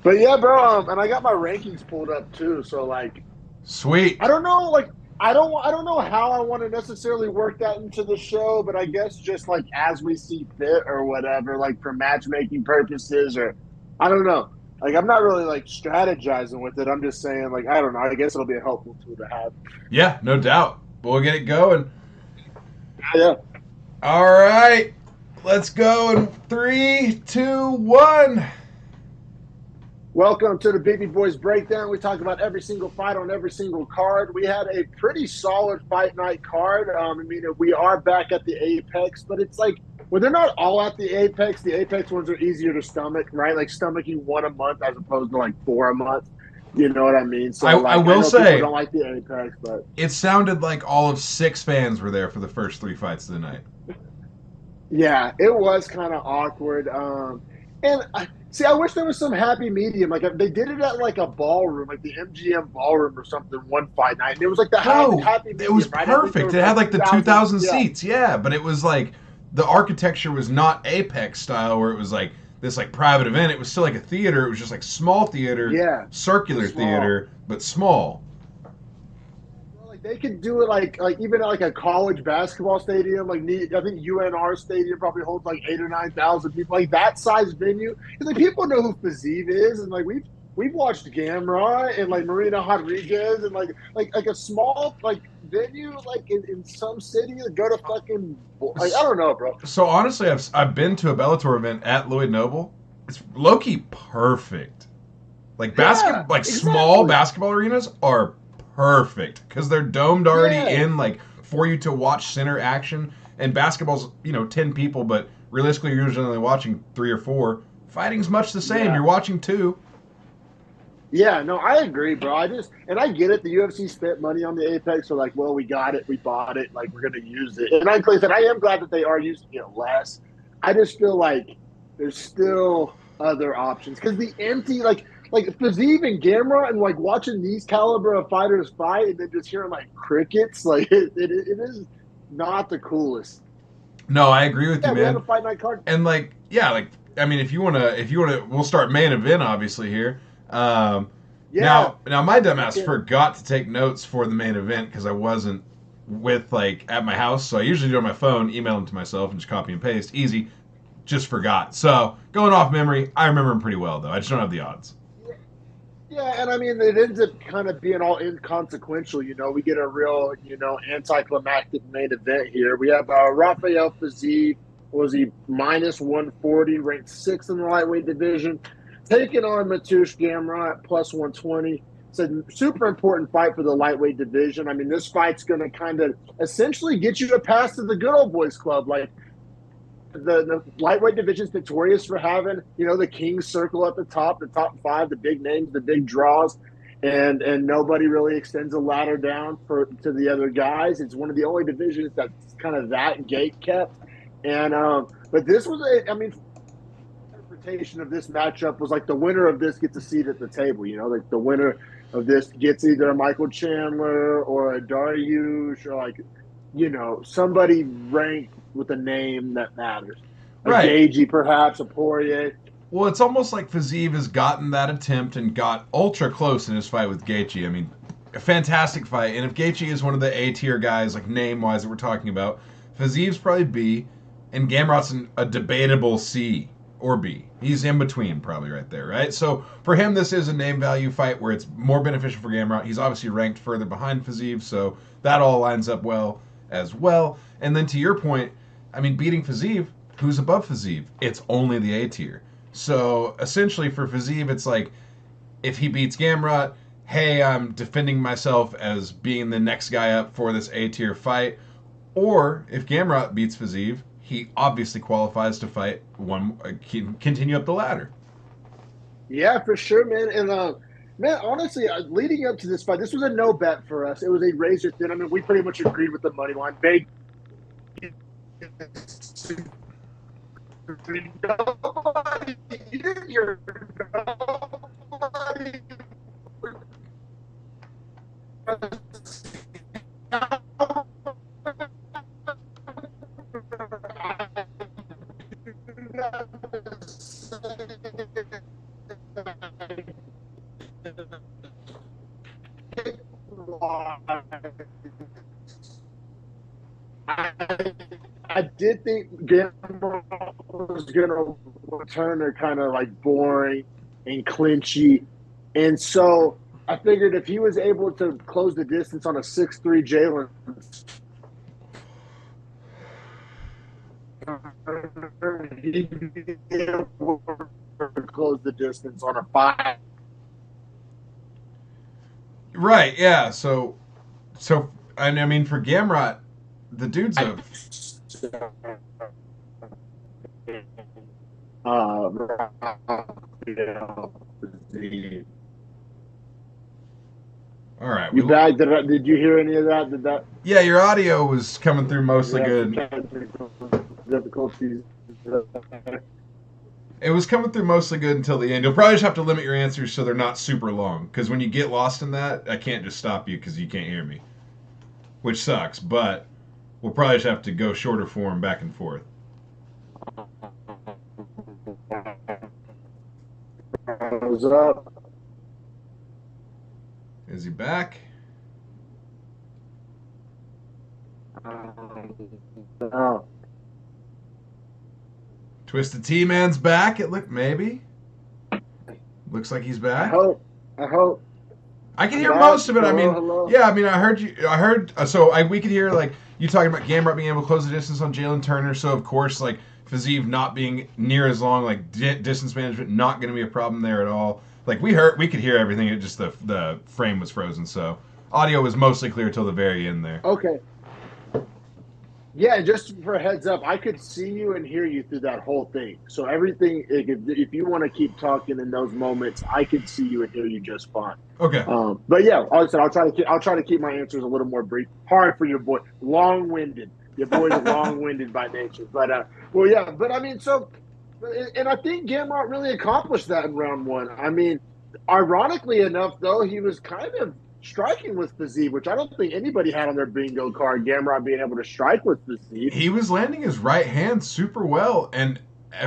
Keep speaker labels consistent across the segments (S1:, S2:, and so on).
S1: But yeah, bro, and I got my rankings pulled up too. So like,
S2: Sweet.
S1: I don't know, like I don't know how I want to necessarily work that into the show, but I guess just like as we see fit or whatever, like for matchmaking purposes, or I don't know. Like I'm not really like strategizing with it. I'm just saying, like, I don't know. I guess it'll be a helpful tool to have.
S2: Yeah, no doubt. We'll get it going.
S1: Yeah.
S2: All right. Let's go in three, two, one.
S1: Welcome to the Beefy Boys Breakdown. We talk about every single fight on every single card. We had a pretty solid fight night card. I mean, we are back at the Apex, but it's like when they're not all at the Apex ones are easier to stomach, right? Like stomaching one a month as opposed to like four a month. You know what I mean? So,
S2: I
S1: like, I
S2: will
S1: know people
S2: say,
S1: don't like the Apex, but
S2: it sounded like all of 6 fans were there for the first 3 fights of the night.
S1: yeah, it was kind of awkward. And I, see, I wish there was some happy medium. Like they did it at like a ballroom, like the MGM ballroom or something, one fight night. And it was like the
S2: Bro,
S1: happy
S2: it was
S1: medium, right? I think there
S2: perfect.
S1: was
S2: It had
S1: like
S2: like the
S1: 2,000.
S2: 2,000
S1: Yeah,
S2: seats, yeah, but it was like the architecture was not Apex style where it was like this like private event. It was still like a theater. It was just like small theater,
S1: yeah,
S2: circular
S1: small.
S2: theater, but small.
S1: Well, like they could do it like even at like a college basketball stadium. Like I think UNR Stadium probably holds like 8 or 9,000 people. Like that size venue, because like people know who Fiziev is, and like we've watched Gamrot and like Marina Rodriguez and like a small like venue like in some city to go to fucking like I don't know, bro.
S2: So honestly, I've been to a Bellator event at Lloyd Noble. It's low key perfect. Like
S1: Yeah,
S2: like small
S1: exactly.
S2: basketball arenas are perfect because they're domed already
S1: Yeah,
S2: in like for you to watch center action. And basketball's 10 people, but realistically you're usually only watching 3 or 4. Fighting's much the same.
S1: yeah.
S2: You're watching two.
S1: Yeah, no, I agree, bro. And I get it. The UFC spent money on the Apex, so like, well, we got it, we bought it, like we're gonna use it. And like I said, I am glad that they are using it less. I just feel like there's still other options because the empty, like Fiziev and Gamrot, and like watching these caliber of fighters fight, and then just hearing like crickets, like it is not the coolest.
S2: No, I agree with you,
S1: Yeah, we had a
S2: man.
S1: fight night card.
S2: And like, yeah, like I mean, if you wanna, we'll start main event obviously here.
S1: Yeah,
S2: Now my dumbass
S1: fucking
S2: forgot to take notes for the main event because I wasn't with like at my house, so I usually do it on my phone, email them to myself, and just copy and paste. Easy. Just forgot. So going off memory, I remember them pretty well though. I just don't have the odds.
S1: Yeah, and I mean, it ends up kind of being all inconsequential. We get a real, anticlimactic main event here. We have Rafael Fiziev, was he minus 140, ranked sixth in the lightweight division, taking on Mateusz Gamrot plus 120. It's a super important fight for the lightweight division. I mean, this fight's going to kind of essentially get you a pass to the good old boys club. Like, the lightweight division is notorious for having the King's Circle at the top five, the big names, the big draws, and nobody really extends a ladder down for to the other guys. It's one of the only divisions that's kind of that gate kept. And but this was I mean, interpretation of this matchup was like the winner of this gets a seat at the table. Like the winner of this gets either a Michael Chandler or a Dariush or like somebody ranked with a name that matters. A
S2: Right.
S1: Gagey, perhaps, a Poirier.
S2: Well, it's almost like Fiziev has gotten that attempt and got ultra close in his fight with Gaethje. I mean, a fantastic fight. And if Gaethje is one of the A tier guys, like name wise, that we're talking about, Fiziev's probably B, and Gamrot's a debatable C or B. He's in between, probably right there, right? So for him, this is a name value fight where it's more beneficial for Gamrot. He's obviously ranked further behind Fiziev, so that all lines up well as well. And then to your point, I mean, beating Fiziev, who's above Fiziev? It's only the A tier. So essentially for Fiziev, it's like if he beats Gamrot, hey, I'm defending myself as being the next guy up for this A tier fight. Or if Gamrot beats Fiziev, he obviously qualifies to fight one, continue up the ladder.
S1: Yeah, for sure, man. And man, honestly, leading up to this fight, this was a no bet for us. It was a razor thin. I mean, we pretty much agreed with the money line. Vegas, nobody, you're nobody I, I did think Gamrot was going to return to kind of like boring and clinchy. And so I figured if he was able to close the distance on a 6'3" Jalen, he'd be able to close the distance on a 5.
S2: Right, yeah. So and I mean, for Gamrot, the dude's a all right.
S1: You back? Did you hear any of that? Did that?
S2: Yeah, your audio was coming through mostly good.
S1: Difficulties.
S2: It was coming through mostly good until the end. You'll probably just have to limit your answers so they're not super long. Because when you get lost in that, I can't just stop you because you can't hear me. Which sucks, but we'll probably just have to go shorter form back and forth.
S1: What's up?
S2: Is he back?
S1: No.
S2: Twisted T-Man's back. It looked maybe. Looks like he's back.
S1: I hope.
S2: I can hear most of it. I mean,
S1: hello.
S2: yeah. I mean, I heard you. I heard. We could hear like you talking about Gamrot being able to close the distance on Jalen Turner. So of course, like Fiziev not being near as long, like distance management not going to be a problem there at all. Like we could hear everything. It just the frame was frozen. So audio was mostly clear till the very end there.
S1: Okay. Yeah, just for a heads up, I could see you and hear you through that whole thing. So everything, if you want to keep talking in those moments, I could see you and hear you just fine.
S2: Okay.
S1: But yeah, like I said, I'll try to keep my answers a little more brief. Hard for your boy, long-winded. Your boy's long-winded by nature. But well, yeah. But I mean, so, and I think Gamrot really accomplished that in round one. I mean, ironically enough, though, he was kind of striking with Fiziev, which I don't think anybody had on their bingo card. Gamrot being able to strike with Fiziev.
S2: He was landing his right hand super well, and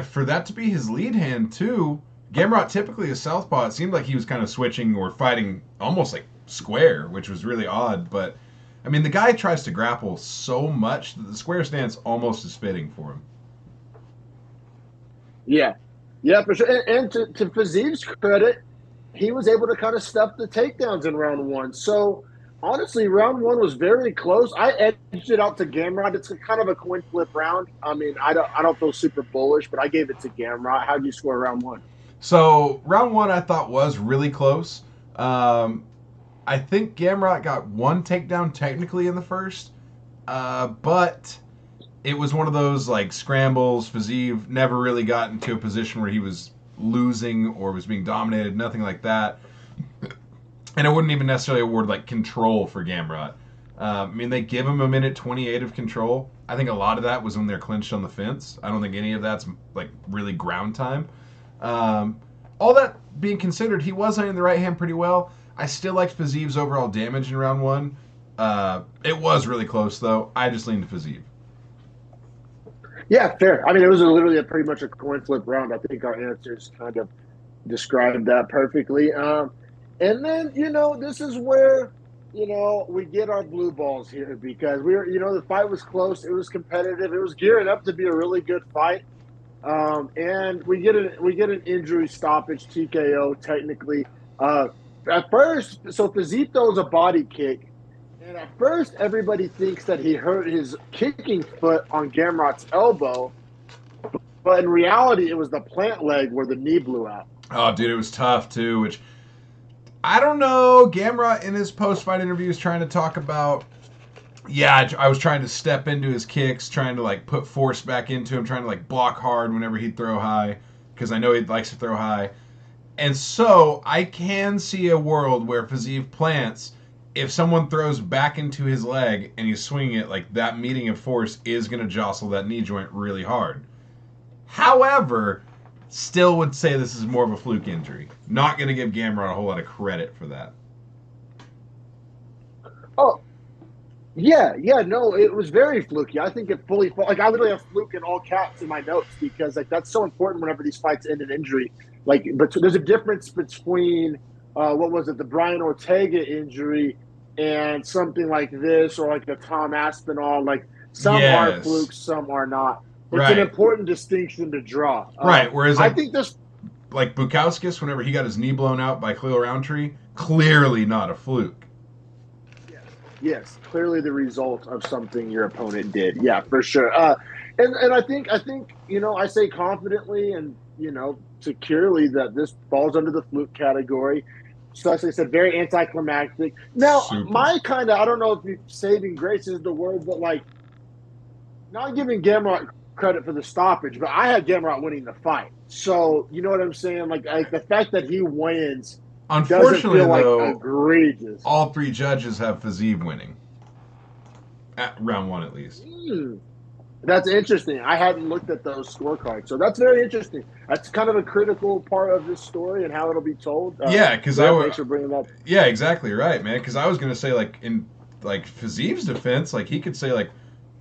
S2: for that to be his lead hand too. Gamrot typically is southpaw. It seemed like he was kind of switching or fighting almost like square, which was really odd. But I mean, the guy tries to grapple so much that the square stance almost is fitting for him.
S1: Yeah, for sure. And to Fiziev's credit, he was able to kind of stuff the takedowns in round one. So honestly, round one was very close. I edged it out to Gamrot. It's kind of a coin flip round. I mean, I don't feel super bullish, but I gave it to Gamrot. How'd you score round one?
S2: So round one I thought was really close. I think Gamrot got one takedown technically in the first, but it was one of those like scrambles. Fiziev never really got into a position where he was losing or was being dominated, nothing like that. And I wouldn't even necessarily award like control for Gamrot. I mean, they give him a minute 28 of control. I think a lot of that was when they're clinched on the fence. I don't think any of that's like really ground time. All that being considered, he was hitting the right hand pretty well. I still liked Fiziev's overall damage in round one. It was really close though. I just leaned to Fiziev.
S1: Yeah, fair. I mean, it was literally pretty much a coin flip round. I think our answers kind of described that perfectly. And then, this is where, we get our blue balls here because the fight was close. It was competitive. It was gearing up to be a really good fight. And we get an injury stoppage, TKO, technically. At first, so Fiziev throws a body kick. And at first, everybody thinks that he hurt his kicking foot on Gamrot's elbow. But in reality, it was the plant leg where the knee blew out.
S2: Oh, dude, it was tough, too, which I don't know. Gamrot in his post-fight interview is trying to talk about, I was trying to step into his kicks, trying to, like, put force back into him, trying to, like, block hard whenever he'd throw high, because I know he likes to throw high. And so I can see a world where Fiziev plants. If someone throws back into his leg and he's swinging it, like that meeting of force is going to jostle that knee joint really hard. However, still would say this is more of a fluke injury. Not going to give Gamrot a whole lot of credit for that.
S1: Oh, yeah, no, it was very fluky. I think it fully, I literally have fluke in all caps in my notes because like that's so important whenever these fights end in injury. but there's a difference between what was it, the Brian Ortega injury and something like this, or like a Tom Aspinall. Like some are
S2: Yes.
S1: flukes, some are not. It's an
S2: Right.
S1: important distinction to draw.
S2: Right. Whereas
S1: I
S2: like
S1: think this,
S2: Bukowskis, whenever he got his knee blown out by Khalil Roundtree, clearly not a fluke.
S1: yes, clearly the result of something your opponent did. Yeah, for sure. And I think I say confidently and securely that this falls under the fluke category. So as I said, very anticlimactic. Now,
S2: Super.
S1: my kind of, I don't know if saving grace is the word, but like not giving Gamrot credit for the stoppage, but I had Gamrot winning the fight. So you know what I'm saying? Like the fact that he wins doesn't
S2: Unfortunately,
S1: feel like
S2: though,
S1: egregious.
S2: all three judges have Fiziev winning. At round one, at least.
S1: That's interesting. I hadn't looked at those scorecards, so that's very interesting. That's kind of a critical part of this story and how it'll be told.
S2: Yeah, because
S1: thanks for bringing that.
S2: Yeah, exactly right, man. Because I was gonna say, like, in like Fiziev's defense, like he could say, like,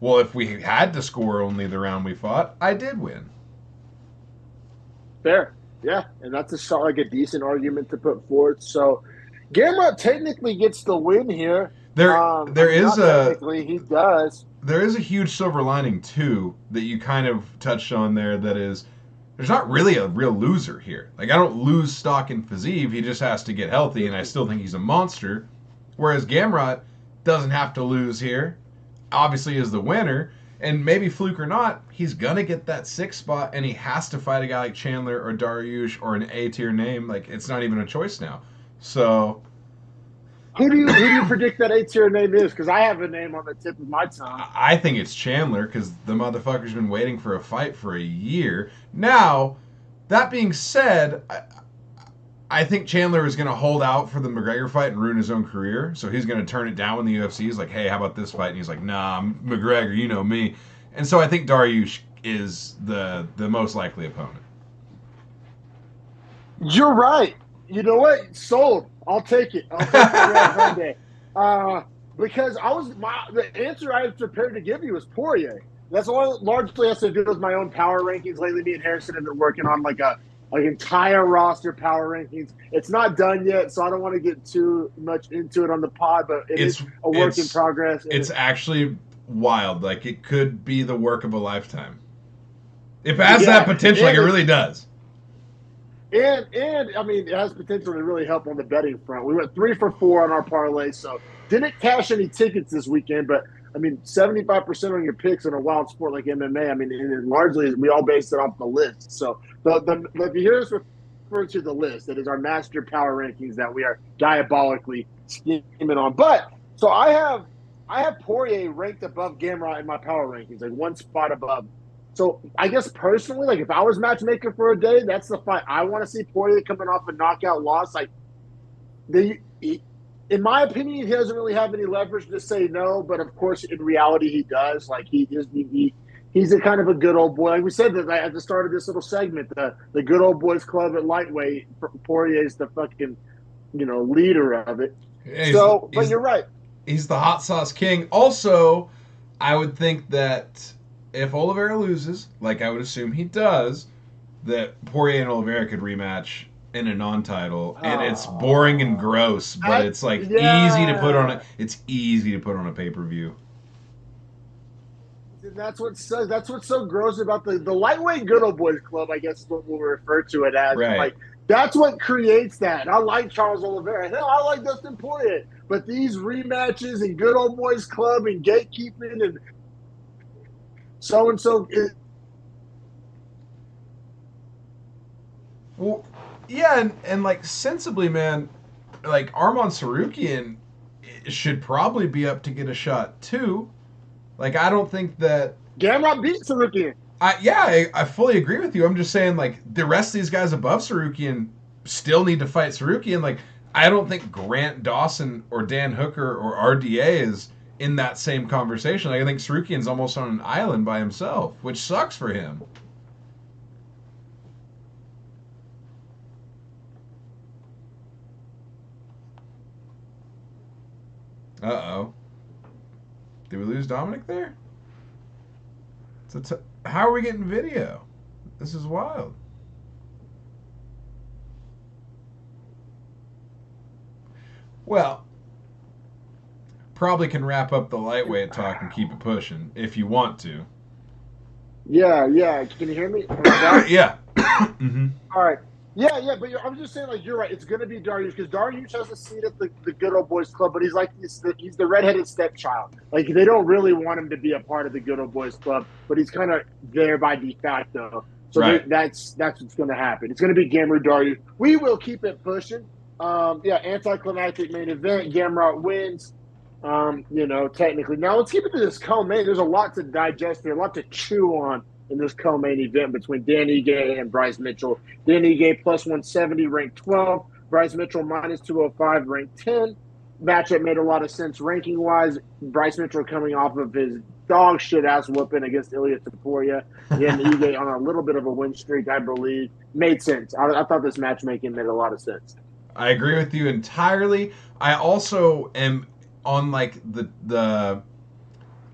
S2: well, if we had to score only the round we fought, I did win.
S1: Fair, yeah, and that's like a decent argument to put forth. So, Gamrot technically gets the win here.
S2: There is
S1: technically he does.
S2: There is a huge silver lining too that you kind of touched on there. That is, there's not really a real loser here. Like I don't lose stock in Fiziev. He just has to get healthy, and I still think he's a monster. Whereas Gamrot doesn't have to lose here. Obviously, is the winner, and maybe fluke or not, he's gonna get that sixth spot, and he has to fight a guy like Chandler or Dariush or an A tier name. Like it's not even a choice now. So
S1: who do you predict that A-tier name is? Because I have a name on the tip of my tongue.
S2: I think it's Chandler because the motherfucker's been waiting for a fight for a year. Now, that being said, I think Chandler is going to hold out for the McGregor fight and ruin his own career. So he's going to turn it down when the UFC is like, hey, how about this fight? And he's like, nah, I'm McGregor, you know me. And so I think Dariush is the most likely opponent.
S1: You're right. You know what? Sold. I'll take it. I'll take it Monday. Because the answer I was prepared to give you was Poirier. That's all largely has to do with my own power rankings. Lately, me and Harrison have been working on like entire roster power rankings. It's not done yet, so I don't want to get too much into it on the pod, but it's a work in progress.
S2: It's actually wild. Like it could be the work of a lifetime. It has that potential, like it really does.
S1: And I mean, it has potential to really help on the betting front. We went 3 for 4 on our parlay, so didn't cash any tickets this weekend. But I mean, 75% on your picks in a wild sport like MMA. I mean, and largely we all based it off the list. So if you hear us refer to the list, that is our master power rankings that we are diabolically scheming on. But so I have Poirier ranked above Gamrot in my power rankings, like one spot above. So I guess personally, like if I was matchmaker for a day, that's the fight I want to see. Poirier coming off a knockout loss. Like in my opinion, he doesn't really have any leverage to say no, but of course, in reality, he does. Like he's a kind of a good old boy. Like we said that at the start of this little segment, the good old boys club at lightweight. Poirier is the fucking leader of it. Yeah, but you're right.
S2: He's the hot sauce king. Also, I would think that if Oliveira loses, like I would assume he does, that Poirier and Oliveira could rematch in a non-title, and it's boring and gross, but it's like easy to put on It's easy to put on a pay-per-view.
S1: That's what's so gross about the lightweight good old boys club. I guess is what we'll refer to it as.
S2: Right.
S1: Like that's what creates that. I like Charles Oliveira. Hell, I like Dustin Poirier. But these rematches and good old boys club and gatekeeping and so and so.
S2: Well, yeah, and like sensibly, man, like Arman Tsarukyan should probably be up to get a shot too. Like I don't think that
S1: Gamrot beat Tsarukyan.
S2: I fully agree with you. I'm just saying, like the rest of these guys above Tsarukyan still need to fight Tsarukyan. Like I don't think Grant Dawson or Dan Hooker or RDA is in that same conversation. Like I think Tsarukyan's almost on an island by himself, which sucks for him. Uh-oh. Did we lose Dominic there? How are we getting video? This is wild. Well, probably can wrap up the lightweight talk and keep it pushing if you want to.
S1: Yeah. Can you hear me? Am I back?
S2: Yeah. Mm-hmm.
S1: All right. Yeah, but I'm just saying, like, you're right. It's going to be Dariush because Dariush has a seat at the good old boys club, but he's the redheaded stepchild. Like, they don't really want him to be a part of the good old boys club, but he's kind of there by de facto. So
S2: Right.
S1: that's what's going to happen. It's going to be Gamrot Dariush. We will keep it pushing. Anticlimactic main event. Gamrot wins. Technically. Now let's keep it to this co-main. There's a lot to digest here, a lot to chew on in this co-main event between Dan Ige and Bryce Mitchell. Dan Ige plus 170, ranked 12. Bryce Mitchell minus 205, ranked 10. Matchup made a lot of sense ranking-wise. Bryce Mitchell coming off of his dog shit ass whooping against Ilya Taporia. Dan Ige on a little bit of a win streak, I believe. Made sense. I thought this matchmaking made a lot of sense.
S2: I agree with you entirely. I also am on like the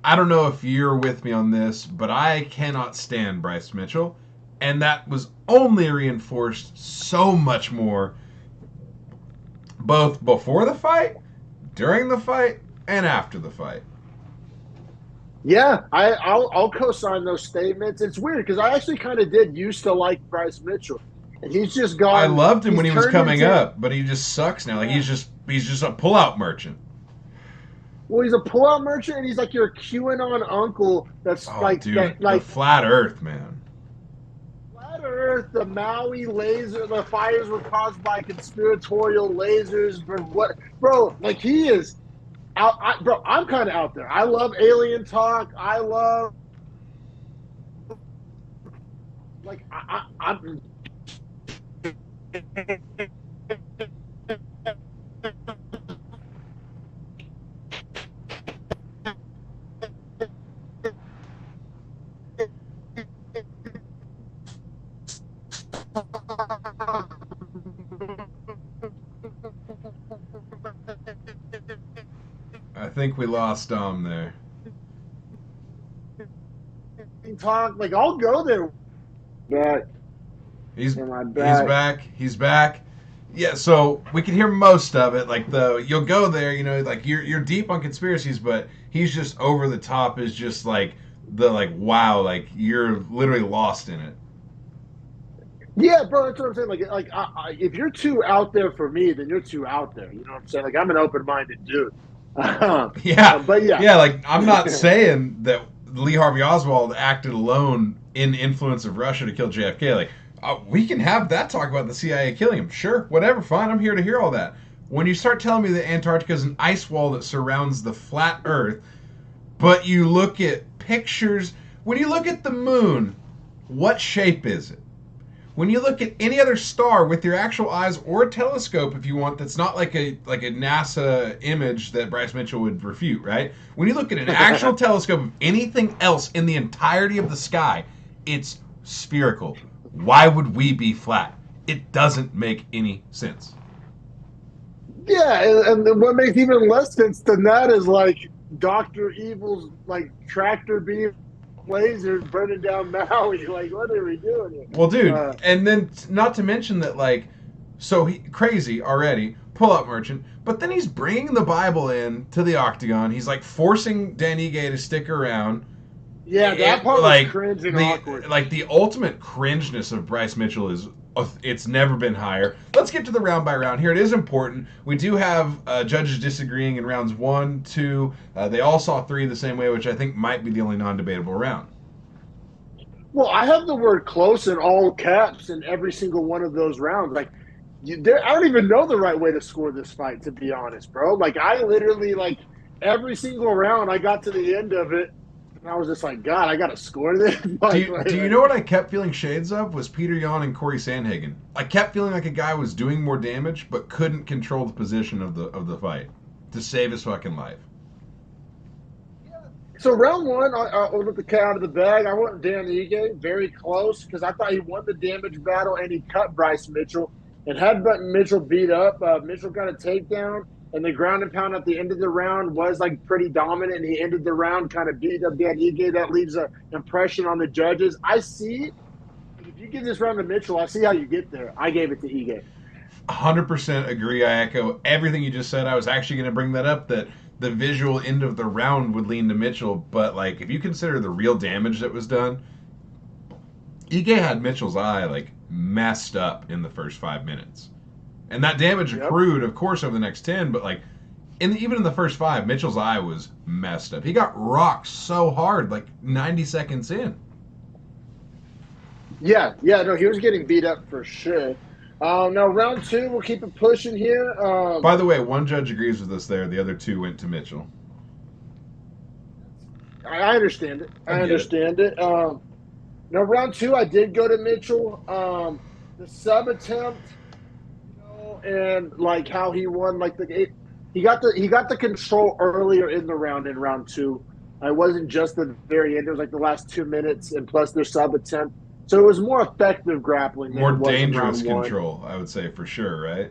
S2: I don't know if you're with me on this, but I cannot stand Bryce Mitchell, and that was only reinforced so much more both before the fight, during the fight, and after the fight.
S1: Yeah, I'll co-sign those statements. It's weird because I actually kind of did used to like Bryce Mitchell, and he's just gone.
S2: I loved him when he was coming
S1: into,
S2: up, but he just sucks now. Like he's just a pullout merchant.
S1: Well, he's a pullout merchant, and he's like your QAnon uncle. That's
S2: the flat Earth man.
S1: Flat Earth, the Maui laser, the fires were caused by conspiratorial lasers. Bro? Like he is out. I'm kind of out there. I love alien talk. I love I'm.
S2: I think we lost Dom there.
S1: Talk like I'll go there. But
S2: he's back. Yeah, so we can hear most of it. Like you'll go there, like you're deep on conspiracies, but he's just over the top. Is just like wow, like you're literally lost in it.
S1: Yeah, bro, that's what I'm saying. If you're too out there for me, then you're too out there. You know what I'm saying? Like, I'm an open-minded dude.
S2: Yeah. Like, I'm not saying that Lee Harvey Oswald acted alone in influence of Russia to kill JFK. Like, we can have that talk about the CIA killing him. Sure, whatever, fine. I'm here to hear all that. When you start telling me that Antarctica is an ice wall that surrounds the flat Earth, but you look at pictures, when you look at the moon, what shape is it? When you look at any other star with your actual eyes or a telescope, if you want, that's not like a NASA image that Bryce Mitchell would refute, right? When you look at an actual telescope of anything else in the entirety of the sky, it's spherical. Why would we be flat? It doesn't make any sense.
S1: Yeah, and what makes even less sense than that is like Dr. Evil's like tractor beam laser burning down Maui. Like, what are we doing here?
S2: Well, dude, and then not to mention that, like, so he crazy already, pull-up merchant, but then he's bringing the Bible in to the octagon. He's like forcing Dan Ige to stick around.
S1: Yeah, that part was cringe and awkward.
S2: Like the ultimate cringeness of Bryce Mitchell is. It's never been higher. Let's get to the round by round here. It is important. We do have judges disagreeing in rounds 1, 2. They all saw 3 the same way, which I think might be the only non-debatable round.
S1: Well, I have the word close in all caps in every single one of those rounds. Like, I don't even know the right way to score this fight, to be honest, bro. Like, I literally, like, every single round I got to the end of it, and I was just like, God, I got to score this.
S2: Do you know what I kept feeling shades of? Was Peter Yan and Corey Sandhagen. I kept feeling like a guy was doing more damage, but couldn't control the position of the fight to save his fucking life.
S1: So round 1, I let the cat out of the bag. I went Dan Ige, very close, because I thought he won the damage battle, and he cut Bryce Mitchell. And had Mitchell beat up, Mitchell got a takedown. And the ground and pound at the end of the round was like pretty dominant. And he ended the round kind of beat up Dan Ige. That leaves an impression on the judges. I see. If you give this round to Mitchell, I see how you get there. I gave it to Ige.
S2: 100% agree. I echo everything you just said. I was actually going to bring that up, that the visual end of the round would lean to Mitchell, but like if you consider the real damage that was done, Ige had Mitchell's eye like messed up in the first 5 minutes, and that damage
S1: Yep.
S2: accrued, of course, over the next 10. But like even in the first five, Mitchell's eye was messed up. He got rocked so hard, like 90 seconds in.
S1: Yeah, yeah, no, he was getting beat up for sure. Now round two, we'll keep it pushing here.
S2: By the way, one judge agrees with us there. The other two went to Mitchell.
S1: I understand it.
S2: I
S1: I
S2: get it.
S1: understand it. Now round two, I did go to Mitchell. The sub attempt, and like how he won, like he got the control earlier in the round in round two. It wasn't just the very end; it was like the last 2 minutes, and plus their sub attempt. So it was more effective grappling,
S2: More
S1: than it was in
S2: dangerous
S1: round one.
S2: control, I would say, for sure, right?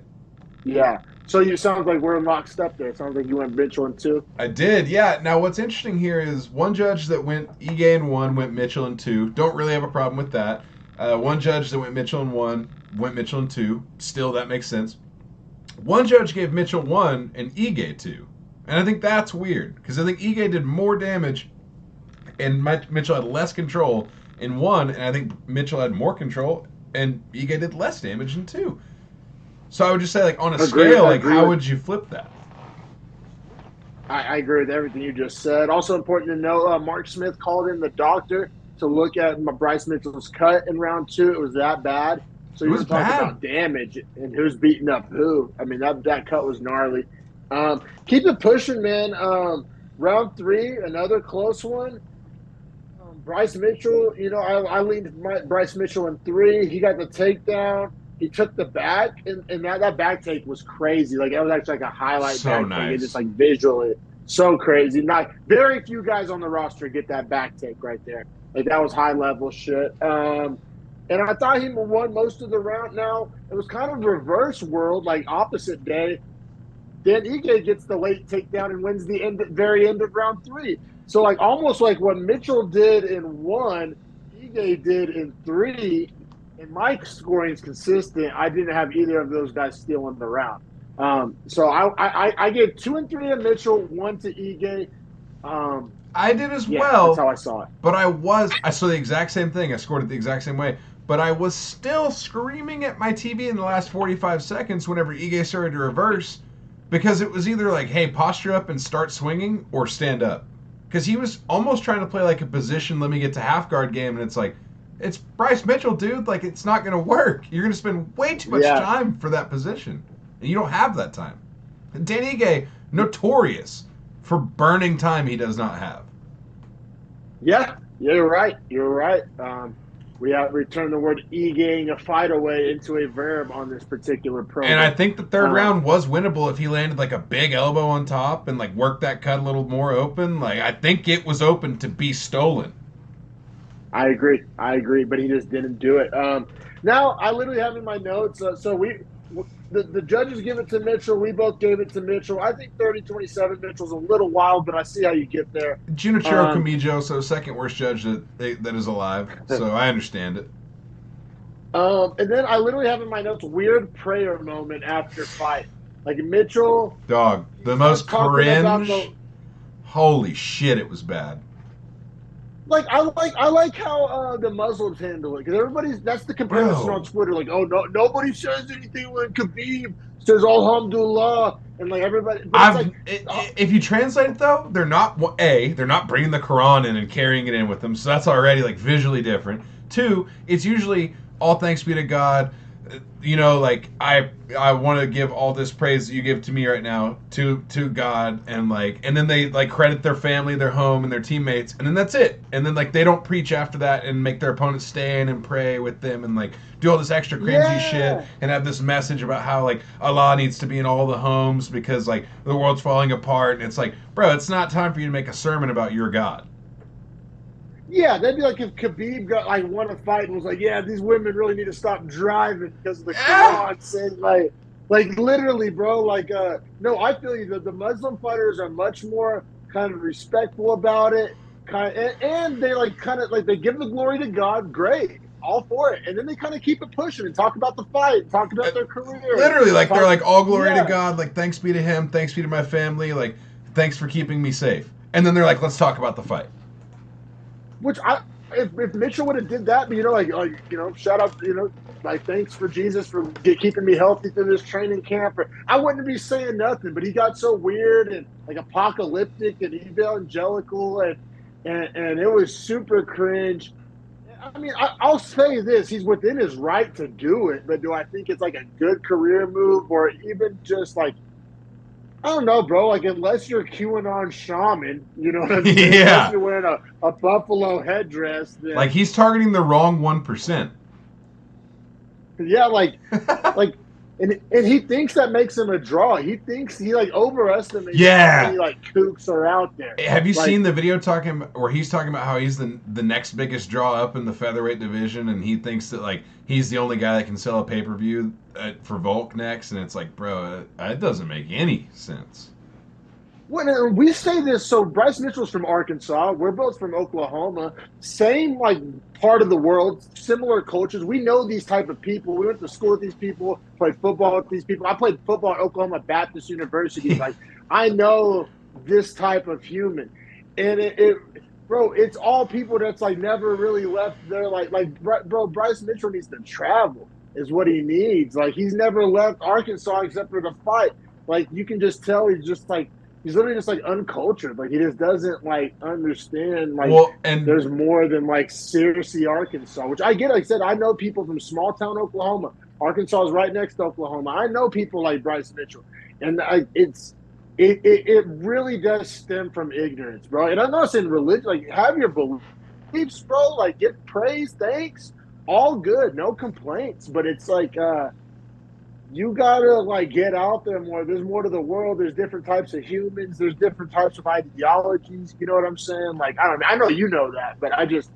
S1: Yeah. So you sounds like we're locked up there. It sounds like you went Mitchell in two.
S2: I did, yeah. Now, what's interesting here is one judge that went Ige in one went Mitchell in two. Don't really have a problem with that. One judge that went Mitchell in one went Mitchell in two. Still, that makes sense. One judge gave Mitchell one and Ige two. And I think that's weird, because I think Ige did more damage and Mitchell had less control in one, and I think Mitchell had more control and Ige did less damage in two. So I would just say, like, on a scale, like, how would you flip that?
S1: I agree with everything you just said. Also important to know, Mark Smith called in the doctor to look at Bryce Mitchell's cut in round two. It was that bad. So you were talking about damage and who's beating up who. I mean, that cut was gnarly. Keep it pushing, man. Round three, another close one. Bryce Mitchell, I leaned Bryce Mitchell in three. He got the takedown. He took the back, and that back take was crazy. Like, that was actually like a highlight
S2: So
S1: back
S2: nice.
S1: take. It just like visually so crazy. Not very few guys on the roster get that back take right there. Like, that was high level shit. And I thought he won most of the round. Now it was kind of reverse world, like opposite day. Dan Ige gets the late takedown and wins the very end of round three. So like almost like what Mitchell did in one, Ige did in three. And my scoring is consistent. I didn't have either of those guys stealing the round. So I gave 2 and 3 to Mitchell, 1 to Ige.
S2: I did as well.
S1: That's how I saw it.
S2: But I saw the exact same thing. I scored it the exact same way. But I was still screaming at my TV in the last 45 seconds whenever Ige started to reverse, because it was either like, hey, posture up and start swinging, or stand up. Because he was almost trying to play like a position, let me get to half guard game, and it's like, it's Bryce Mitchell, dude. Like, it's not going to work. You're going to spend way too much time for that position. And you don't have that time. And Dan Ige, notorious for burning time he does not have.
S1: Yeah, you're right. You're right. We have returned the word Ige-ing a fight away into a verb on this particular program.
S2: And I think the third round was winnable if he landed like a big elbow on top and like worked that cut a little more open. Like, I think it was open to be stolen.
S1: I agree, but he just didn't do it. Now, I literally have in my notes, the judges give it to Mitchell. We both gave it to Mitchell. I think 30-27 Mitchell's a little wild, but I see how you get there.
S2: Junichiro Kamijo, so second worst judge that is alive, so I understand it.
S1: And then I literally have in my notes weird prayer moment after fight. Like Mitchell.
S2: Dog, the most cringe. Holy shit, it was bad.
S1: Like I like how the Muslims handle it, because that's the comparison on Twitter. Like, oh no, nobody says anything when Khabib says Alhamdulillah, and like everybody.
S2: If you translate it though, they're not bringing the Quran in and carrying it in with them, so that's already like visually different. Two, it's usually all thanks be to God. Like I want to give all this praise that you give to me right now to God, and then they like credit their family, their home, and their teammates, and then that's it. And then like they don't preach after that and make their opponents stand and pray with them and like do all this extra cringy shit and have this message about how like Allah needs to be in all the homes because like the world's falling apart. And it's like, bro, it's not time for you to make a sermon about your God.
S1: Yeah, that'd be like if Khabib won a fight and was like, yeah, these women really need to stop driving because of the Quran saying like literally, bro. No, I feel you. The Muslim fighters are much more kind of respectful about it, and they they give the glory to God. Great, all for it. And then they kind of keep it pushing and talk about the fight, talk about their career.
S2: Literally, like they're like, all glory to God, like thanks be to him, thanks be to my family, like thanks for keeping me safe. And then they're like, let's talk about the fight.
S1: Which if Mitchell would have did that, shout out, like thanks for Jesus for keeping me healthy through this training camp. I wouldn't be saying nothing, but he got so weird and like apocalyptic and evangelical and it was super cringe. I mean, I'll say this: he's within his right to do it, but do I think it's like a good career move or even just like? I don't know, bro. Like, unless you're QAnon shaman, you know what I'm saying?
S2: Yeah.
S1: Unless you're wearing a buffalo headdress. Then,
S2: like, he's targeting the wrong 1%.
S1: Yeah, and he thinks that makes him a draw. He thinks he, like, overestimates how many, like, kooks are out there.
S2: Have you seen the video where he's talking about how he's the next biggest draw up in the featherweight division, and he thinks that, like, he's the only guy that can sell a pay-per-view for Volk next, and it's like, bro, it doesn't make any sense.
S1: When we say this, so Bryce Mitchell's from Arkansas. We're both from Oklahoma. Same, like, part of the world, similar cultures. We know these type of people. We went to school with these people, played football with these people. I played football at Oklahoma Baptist University. Like, I know this type of human. And bro, it's all people that's, like, never really left there. Bro, Bryce Mitchell needs to travel is what he needs. Like, he's never left Arkansas except for the fight. Like, you can just tell he's just, like, he's literally just, like, uncultured. Like, he just doesn't, like, understand, like, there's more than, like, Searcy, Arkansas, which I get. Like I said, I know people from small-town Oklahoma. Arkansas is right next to Oklahoma. I know people like Bryce Mitchell. And it really does stem from ignorance, bro. And I'm not saying religion. Like, have your beliefs, bro. Like, get praise, thanks. All good. No complaints. But it's like you gotta, like, get out there more. There's more to the world. There's different types of humans. There's different types of ideologies. You know what I'm saying? Like, I don't know. I know you know that, but this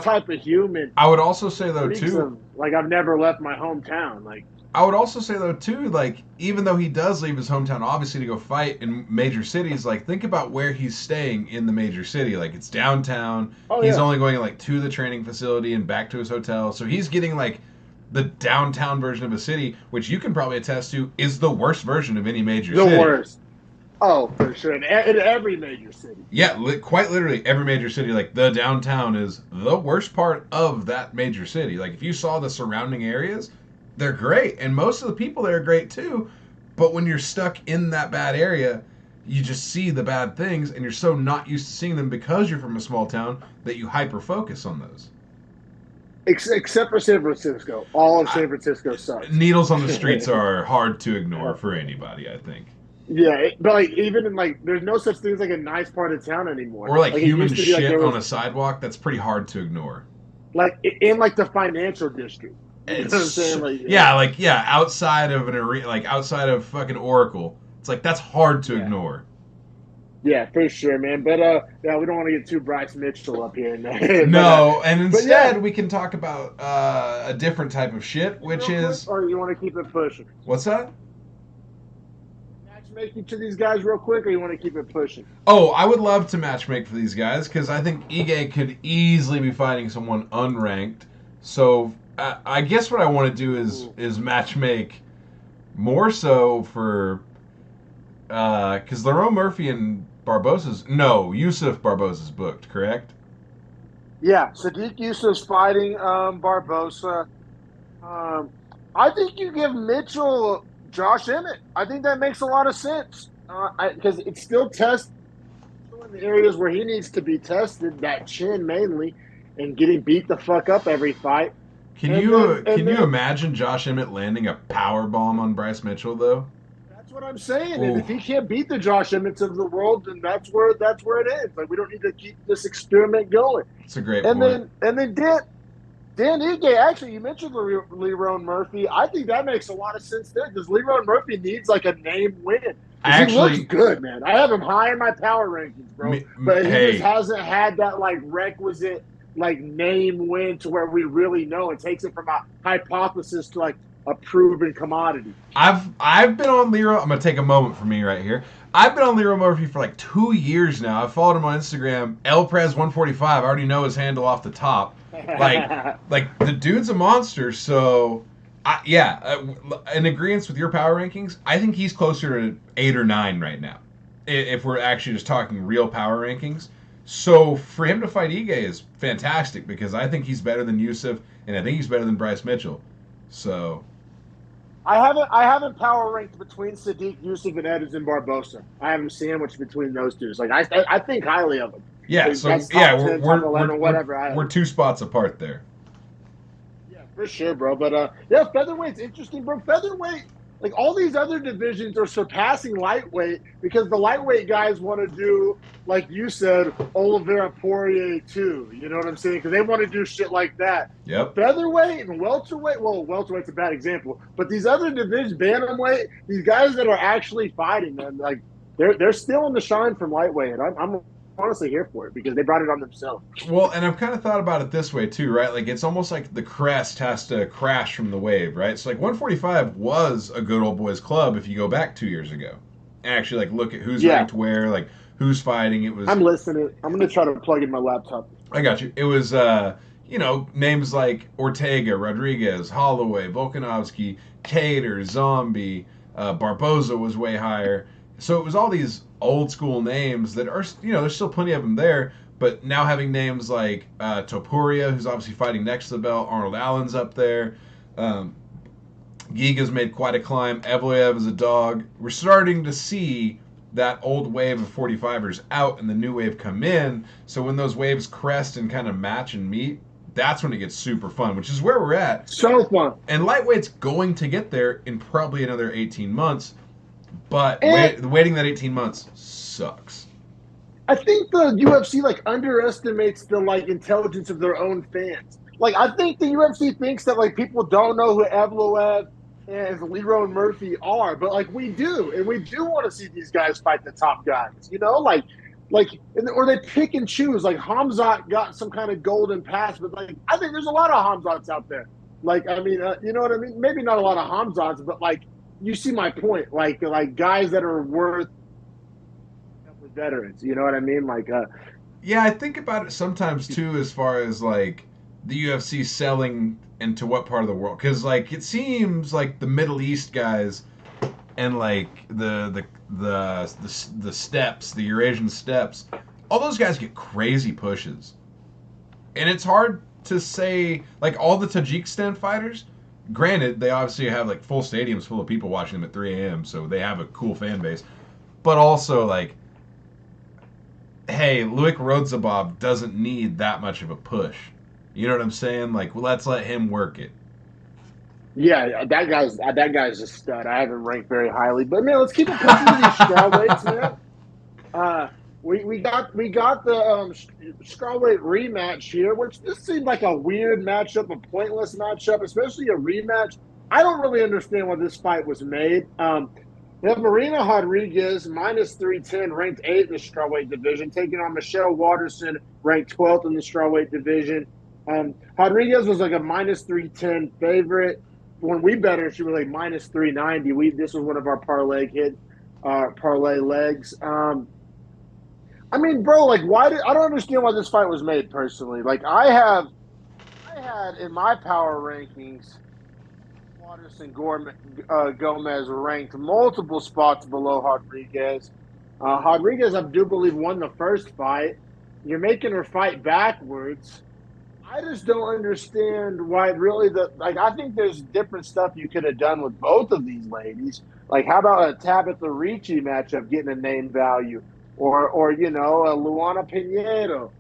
S1: type of human.
S2: I would also say, though, too.
S1: Like, I've never left my hometown. Like,
S2: I would also say, though, too, like, even though he does leave his hometown, obviously, to go fight in major cities, like, think about where he's staying in the major city. Like, it's downtown. He's only going, like, to the training facility and back to his hotel. So he's getting, like, the downtown version of a city, which you can probably attest to is the worst version of any major city.
S1: The worst. Oh, for sure. In every major city.
S2: Yeah, quite literally every major city. Like, the downtown is the worst part of that major city. Like, if you saw the surrounding areas, they're great. And most of the people there are great, too. But when you're stuck in that bad area, you just see the bad things, and you're so not used to seeing them because you're from a small town that you hyper-focus on those.
S1: Except for San Francisco. All of San Francisco sucks.
S2: Needles on the streets are hard to ignore for anybody, I think.
S1: Yeah, but, like, even in, like, there's no such thing as, like, a nice part of town anymore.
S2: Or, like human shit on a sidewalk, that's pretty hard to ignore.
S1: Like, in, like, the financial district. You know what I'm saying? Like,
S2: outside of an arena, like, outside of fucking Oracle. It's like, that's hard to ignore.
S1: Yeah, for sure, man. But, we don't want to get too Bryce Mitchell up here.
S2: No, and instead we can talk about a different type of shit, which is...
S1: Or you want to keep it pushing?
S2: What's that?
S1: Matchmake each of these guys real quick, or you want to keep it pushing?
S2: Oh, I would love to matchmake for these guys, because I think Ige could easily be fighting someone unranked. So, I guess what I want to do is matchmake more so for... Because Lerone Murphy and Yusuf Barbosa's booked, correct?
S1: Yeah, Sadiq Yusuf's fighting Barbosa. I think you give Mitchell Josh Emmett. I think that makes a lot of sense because it's still tested in the areas where he needs to be tested, that chin mainly, and getting beat the fuck up every fight.
S2: Can you imagine Josh Emmett landing a power bomb on Bryce Mitchell though?
S1: That's what I'm saying. Ooh. And if he can't beat the Josh Emmets of the world, then that's where it is. Like, we don't need to keep this experiment going.
S2: It's a great point.
S1: Then Dan Ige, actually, you mentioned Lerone Murphy. I think that makes a lot of sense there because Lerone Murphy needs, like, a name win. He looks good, man. I have him high in my power rankings, bro. But he just hasn't had that, like, requisite, like, name win to where we really know. It takes it from a hypothesis to, like, a proven commodity.
S2: I've been on Lerone. I'm gonna take a moment for me right here. I've been on Lerone Murphy for like 2 years now. I've followed him on Instagram. Elprez145. I already know his handle off the top. Like, the dude's a monster. So, in agreement with your power rankings, I think he's closer to 8 or 9 right now. If we're actually just talking real power rankings. So for him to fight Ige is fantastic because I think he's better than Yusuf and I think he's better than Bryce Mitchell. So
S1: I haven't power ranked between Sadiq Yusuf and Edison Barbosa. I haven't sandwiched between those two. Like I think highly of them.
S2: yeah,
S1: Like,
S2: so
S1: that's
S2: yeah,
S1: top 10, top 11, whatever.
S2: we're 2 spots apart there.
S1: Yeah, for sure, bro. But yeah, featherweight's interesting, bro. Featherweight, like all these other divisions are surpassing lightweight because the lightweight guys want to do, like you said, Oliveira Poirier too. You know what I'm saying? Because they want to do shit like that.
S2: Yep.
S1: Featherweight and welterweight. Well, welterweight's a bad example, but these other divisions, bantamweight, these guys that are actually fighting, man, like they're still in the shine from lightweight. And I'm honestly here for it because they brought it on themselves.
S2: Well, and I've kind of thought about it this way too, right? Like it's almost like the crest has to crash from the wave, right? So like 145 was a good old boys club if you go back 2 years ago. And actually like look at who's ranked where, like who's fighting. It was
S1: I'm listening. I'm gonna try to plug in my laptop.
S2: I got you. It was names like Ortega, Rodriguez, Holloway, Volkanovski, Cater, Zombie, Barboza was way higher. So it was all these old school names that are, there's still plenty of them there, but now having names like Topuria, who's obviously fighting next to the belt, Arnold Allen's up there, Giga's made quite a climb, Evloev is a dog. We're starting to see that old wave of 45ers out and the new wave come in, so when those waves crest and kind of match and meet, that's when it gets super fun, which is where we're at.
S1: So fun.
S2: And lightweight's going to get there in probably another 18 months. But waiting that 18 months sucks.
S1: I think the UFC underestimates the intelligence of their own fans. I think the UFC thinks that people don't know who Evloev and Leroy Murphy are, but we do, and we do want to see these guys fight the top guys. Or they pick and choose. Hamzat got some kind of golden pass, but I think there's a lot of Hamzats out there. You know what I mean? Maybe not a lot of Hamzats, but you see my point, like guys that are worth veterans. You know what I mean?
S2: Yeah, I think about it sometimes too, as far as the UFC selling into what part of the world, because it seems like the Middle East guys and the steppes, the Eurasian steppes, all those guys get crazy pushes, and it's hard to say all the Tajikistan fighters. Granted, they obviously have full stadiums full of people watching them at 3 a.m., so they have a cool fan base. But also, hey, Luik Rodzabov doesn't need that much of a push. You know what I'm saying? Let's let him work it.
S1: Yeah, that guy's a stud. I haven't ranked very highly, but man, let's keep it pushing to these strawweights, man. We got the strawweight rematch here, which this seemed like a weird matchup, a pointless matchup, especially a rematch. I don't really understand why this fight was made. We have Marina Rodriguez, minus 310, ranked 8th in the strawweight division, taking on Michelle Waterson, ranked 12th in the strawweight division. Rodriguez was a minus 310 favorite. When we bet her, she was minus 390. This was one of our parlay legs. I mean, bro, I don't understand why this fight was made personally. I had in my power rankings, Waterson Gomez ranked multiple spots below Rodriguez. Rodriguez, I do believe, won the first fight. You're making her fight backwards. I just don't understand why I think there's different stuff you could have done with both of these ladies. How about a Tabitha Ricci matchup getting a name value? Or a Luana Pinheiro,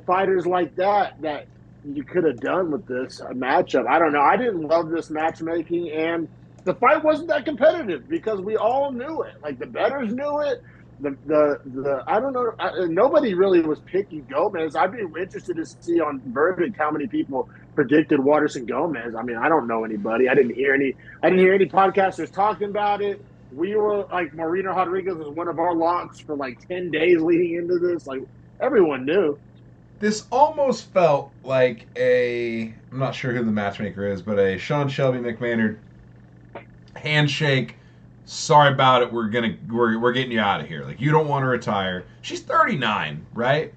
S1: fighters like that you could have done with this matchup. I don't know. I didn't love this matchmaking, and the fight wasn't that competitive because we all knew it. The bettors knew it. I don't know. Nobody really was picking Gomez. I'd be interested to see on Verdict how many people predicted Waterson Gomez. I mean, I don't know anybody. I didn't hear any podcasters talking about it. We were Marina Rodriguez was one of our locks for 10 days leading into this. Everyone knew.
S2: This almost felt like I'm not sure who the matchmaker is, but a Sean Shelby McMahon handshake. Sorry about it. We're getting you out of here. You don't want to retire. She's 39, right?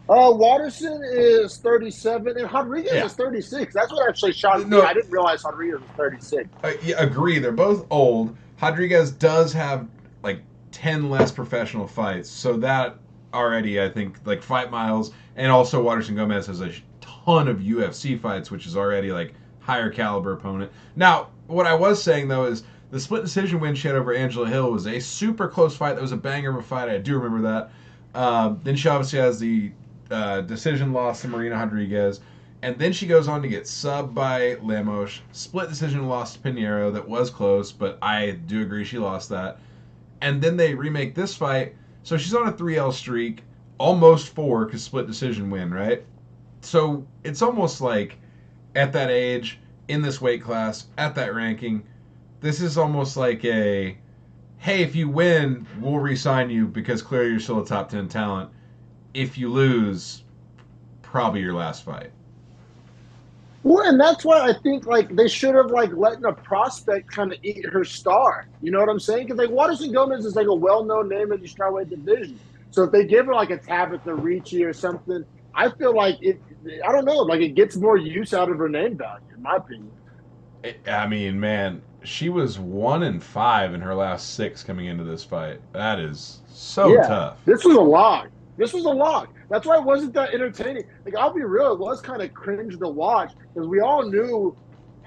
S1: Watterson is 37 and Rodriguez
S2: Yeah.
S1: is 36. That's what actually shocked me.
S2: No,
S1: I didn't realize Rodriguez was 36.
S2: yeah, agree. They're both old. Rodriguez does have like 10 less professional fights, so that already I think like fight miles, and also Waterson Gomez has a ton of UFC fights, which is already like higher caliber opponent. Now, what I was saying though is the split decision win she had over Angela Hill was a super close fight. That was a banger of a fight. I do remember that. Then she obviously has the decision loss to Marina Rodriguez. And then she goes on to get subbed by Lemos. Split decision loss to Pinheiro. That was close, but I do agree she lost that. And then they remake this fight. So she's on a 3L streak. Almost 4 because split decision win, right? So it's almost like at that age, in this weight class, at that ranking, this is almost like a, hey, if you win, we'll re-sign you because clearly you're still a top 10 talent. If you lose, probably your last fight.
S1: Well, and that's why I think like they should have like letting a prospect kind of eat her star. You know what I'm saying? Because like Waterson Gomez is like a well-known name in the strawweight division. So if they give her like a Tabitha Ricci or something, I feel like it. I don't know, like it gets more use out of her name value, in my opinion.
S2: I mean, man, she was 1-5 in her last 6 coming into this fight. That is so tough.
S1: This was a log. This was a log. That's why it wasn't that entertaining. Like, I'll be real, it was kind of cringe to watch because we all knew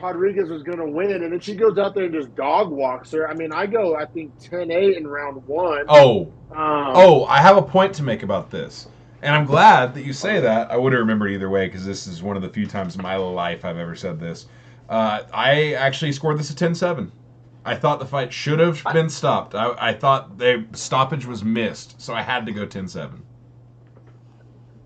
S1: Rodriguez was going to win, and then she goes out there and just dog walks her. I mean, I think 10-8 in round 1.
S2: I have a point to make about this. And I'm glad that you say that. I would have remembered either way because this is one of the few times in my life I've ever said this. I actually scored this a 10-7. I thought the fight should have been stopped. I thought the stoppage was missed, so I had to go 10-7.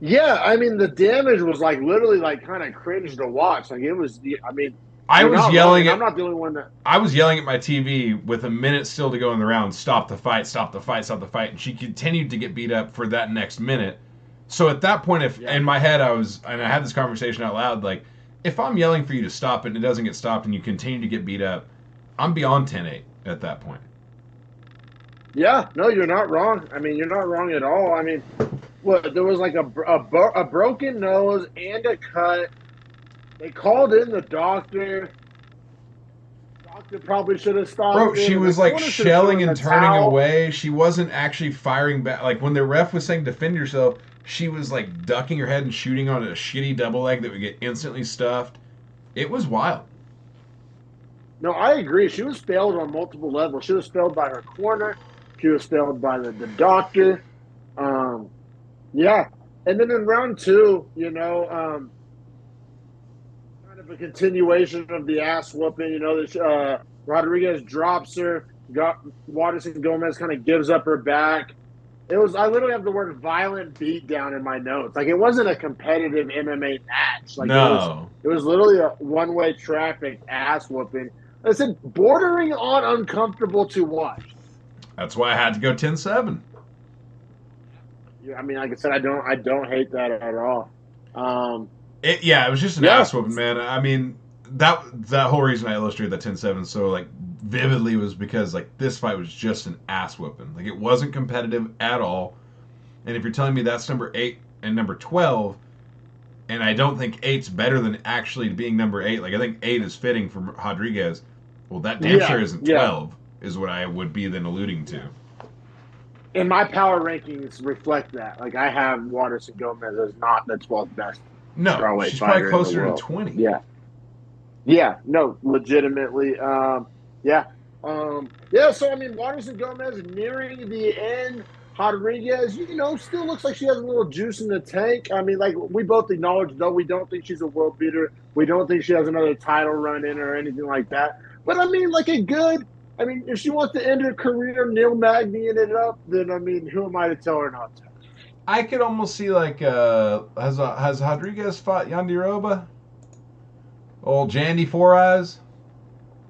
S1: Yeah, I mean, the damage was like literally like kind of cringe to watch. Like, it was, I mean,
S2: I was yelling
S1: I'm not the only one that.
S2: I was yelling at my TV with a minute still to go in the round. Stop the fight! Stop the fight! Stop the fight! And she continued to get beat up for that next minute. So at that point, in my head, I had this conversation out loud, like, if I'm yelling for you to stop it and it doesn't get stopped and you continue to get beat up, I'm beyond 10-8 at that point.
S1: Yeah, no, you're not wrong. I mean, you're not wrong at all. I mean, there was like a broken nose and a cut. They called in the doctor. The doctor probably should have stopped.
S2: Bro, she was like shelling and turning away. She wasn't actually firing back. Like when the ref was saying defend yourself, she was like ducking her head and shooting on a shitty double leg that would get instantly stuffed. It was wild.
S1: No, I agree. She was failed on multiple levels. She was failed by her corner. She was failed by the doctor. Yeah. And then in round 2, kind of a continuation of the ass whooping, Rodriguez drops her. Waterson Gomez kind of gives up her back. I literally have the word violent beatdown in my notes. Like, it wasn't a competitive MMA match. Like,
S2: no.
S1: It was literally a one-way traffic ass whooping. I said bordering on uncomfortable to watch.
S2: That's why I had to go 10-7.
S1: Yeah, I mean, like I said, I don't hate that at all.
S2: It was just an ass whooping, man. I mean, that whole reason I illustrated that 10-7 so like vividly was because like this fight was just an ass whooping. Like, it wasn't competitive at all. And if you're telling me that's number 8 and number 12, and I don't think 8's better than actually being number 8. Like, I think 8 is fitting for Rodriguez. Well, that damn sure isn't 12, is what I would be then alluding to.
S1: And my power rankings reflect that. Like, I have Waterson Gomez as not the 12th best.
S2: No, she's probably closer to 20.
S1: Yeah. Yeah, no, legitimately. So, I mean, Waterson Gomez nearing the end. Rodriguez, still looks like she has a little juice in the tank. I mean, like, we both acknowledge, though, we don't think she's a world beater. We don't think she has another title run in her or anything like that. But, I mean, like, if she wants to end her career Neil Magny-ing it up, then, I mean, who am I to tell her not to?
S2: I could almost see, like, has Rodriguez fought Yandiroba? Old Jandy Four Eyes?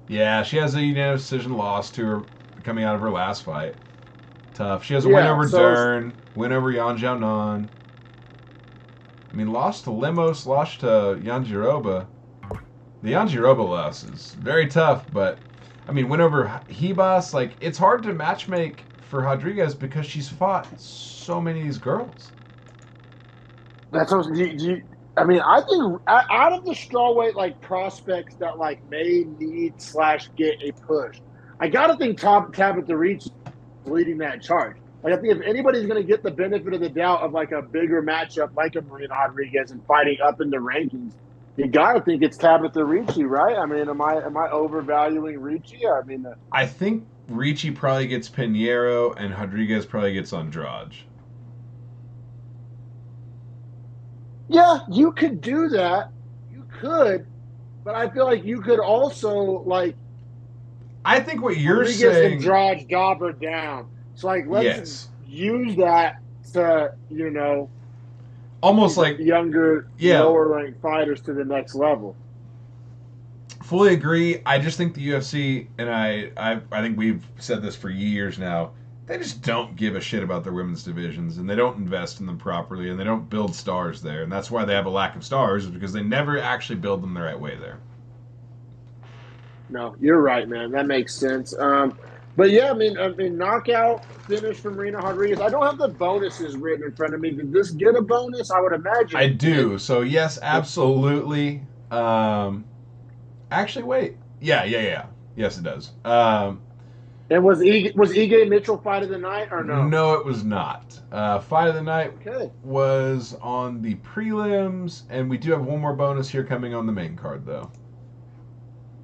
S2: Yeah, she has a unanimous decision loss to her coming out of her last fight. Tough. She has a win over Dern, win over Yan Xiaonan. I mean, lost to Lemos, lost to Yandiroba. The Yandiroba loss is very tough, but, I mean, win over Hebas, like, it's hard to matchmake for Rodriguez because she's fought so many of these girls.
S1: That's what I mean, I think out of the strawweight like prospects that like may need slash get a push, I gotta think Tabitha Reach is leading that charge. Like I think if anybody's gonna get the benefit of the doubt of like a bigger matchup like a Marina Rodriguez and fighting up in the rankings, you gotta think it's Tabitha Ricci, right? I mean, am I overvaluing Ricci? I mean,
S2: I think Ricci probably gets Pinheiro and Rodriguez probably gets Andrade.
S1: yeah, you could do that. You could, but I feel like you could also like
S2: I think what you're
S1: Rodriguez
S2: saying,
S1: and Andrade job her down. So like let's
S2: yes,
S1: use that to
S2: almost like
S1: younger,
S2: yeah,
S1: lower ranked fighters to the next level.
S2: fully agree. I just think the UFC and I think we've said this for years now. They just don't give a shit about their women's divisions, and they don't invest in them properly, and they don't build stars there, and that's why they have a lack of stars, is because they never actually build them the right way there.
S1: No, you're right, man. That makes sense. But yeah, I mean, knockout finish from Marina Rodriguez. I don't have the bonuses written in front of me. Did this get a bonus? I would imagine
S2: I
S1: it did.
S2: do. So yes, absolutely. Actually, wait. Yeah. Yes, it does.
S1: And was Ige Mitchell fight of the night or no?
S2: No, it was not. Fight of the night
S1: Okay,
S2: was on the prelims, and we do have one more bonus here coming on the main card, though.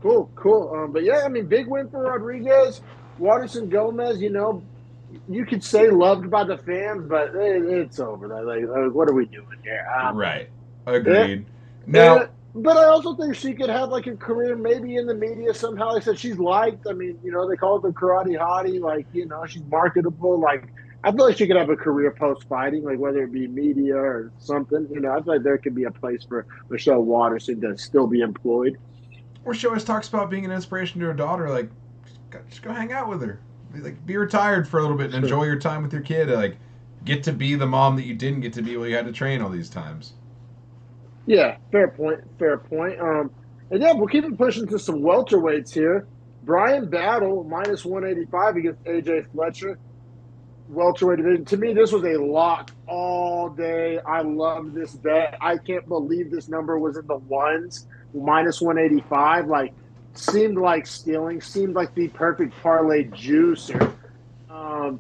S1: cool. But yeah, I mean, big win for Rodriguez. Waterson Gomez, you could say loved by the fans, but it's over. Like, what are we doing here?
S2: Right.
S1: Yeah,
S2: Agreed. Now,
S1: but I also think she could have like a career maybe in the media somehow. Like I said, she's liked. I mean, they call it the karate hottie. Like, she's marketable. Like, I feel like she could have a career post fighting, like whether it be media or something. I feel like there could be a place for Michelle Waterson to still be employed.
S2: where she always talks about being an inspiration to her daughter, like, just go hang out with her. Like, be retired for a little bit and
S1: Sure.
S2: enjoy your time with your kid. Like, get to be the mom that you didn't get to be while you had to train all these times.
S1: Yeah, fair point. Fair point. And yeah, we'll keep it pushing to some welterweights here. Brian Battle minus 185 against AJ Fletcher. Welterweight division. To me, this was a lock all day. I love this bet. I can't believe this number was in the ones, minus 185. Like, seemed like stealing, seemed like the perfect parlay juicer. Um,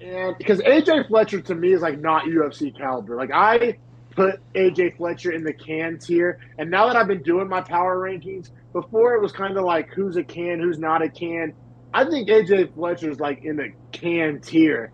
S1: and because AJ Fletcher to me is like not UFC caliber. Like, I put AJ Fletcher in the can tier. And now that I've been doing my power rankings, before it was kind of like who's a can, who's not a can. I think AJ Fletcher is like in the can tier.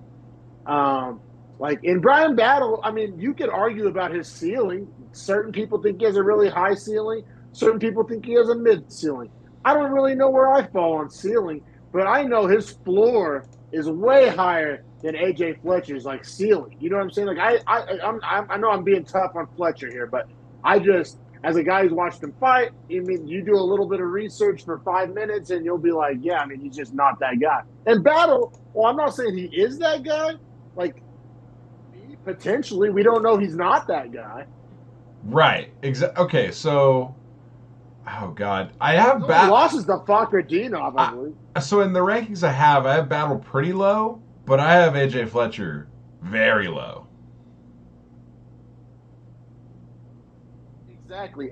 S1: Like in Brian Battle, I mean, you could argue about his ceiling. Certain people think he has a really high ceiling. Certain people think he has a mid ceiling. I don't really know where I fall on ceiling, but I know his floor is way higher than AJ Fletcher's like ceiling. You know what I'm saying? Like I know I'm being tough on Fletcher here, but I just as a guy who's watched him fight, I mean, you do a little bit of research for 5 minutes and you'll be like, yeah, I mean, he's just not that guy. And Battle, well, I'm not saying he is that guy. Like, potentially, we don't know he's not that guy.
S2: Right. Okay, so. Oh, God. I have
S1: Battle. Losses to Fakardinov, I believe.
S2: So in the rankings I have Battle pretty low, but I have AJ Fletcher very low.
S1: Exactly.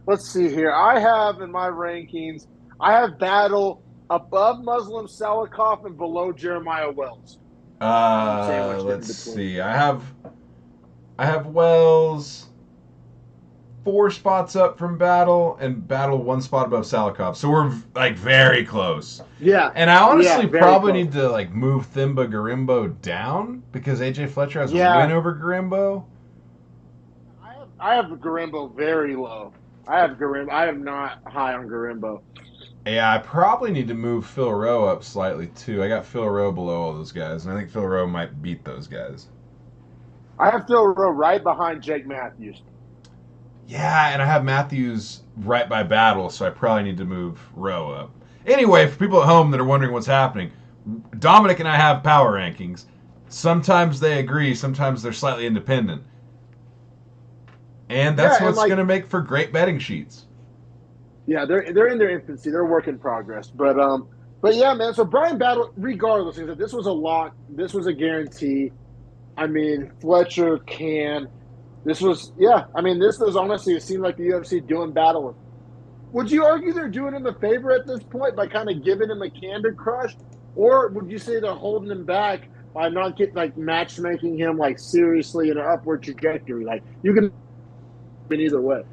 S1: Let's see here. I have in my rankings, I have Battle above Muslim Salikov and below Jeremiah Wells.
S2: Let's see. I have Wells 4 spots up from Battle, and Battle 1 spot above Salikov. So we're like very close.
S1: Yeah.
S2: And I honestly probably
S1: close.
S2: need to like move Thimba Garimbo down because AJ Fletcher has a win over Garimbo.
S1: I have Garimbo very low. I am not high on Garimbo.
S2: Yeah, I probably need to move Phil Rowe up slightly too. I got Phil Rowe below all those guys, and I think Phil Rowe might beat those guys.
S1: I have Phil Rowe right behind Jake Matthews.
S2: Yeah, and I have Matthews right by Battle, so I probably need to move Rowe up. Anyway, for people at home that are wondering what's happening, Dominic and I have power rankings. Sometimes they agree, sometimes they're slightly independent. And that's what's going to make for great betting sheets.
S1: Yeah, they're in their infancy. They're a work in progress. But yeah, man. So Brian Battle, regardless, this was a lock. This was a guarantee. I mean, Fletcher can. This was, yeah. I mean, this was honestly, it seemed like the UFC doing battle. Would you argue they're doing him a favor at this point by kind of giving him a Candy Crush, or would you say they're holding him back by not get like matchmaking him like seriously in an upward trajectory? Like you can in either way.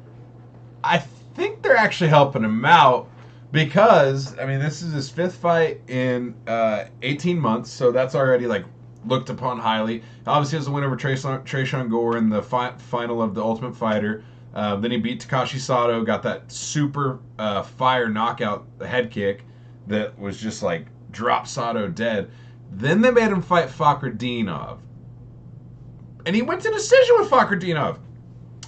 S2: I think they're actually helping him out because I mean this is his fifth fight in 18 months, so that's already like looked upon highly. Obviously, has a win over Tresean Gore in the final of the Ultimate Fighter. Then he beat Takashi Sato, got that super fire knockout head kick that was just like drop Sato dead. Then they made him fight Fakhretdinov, and he went to decision with Fakhretdinov.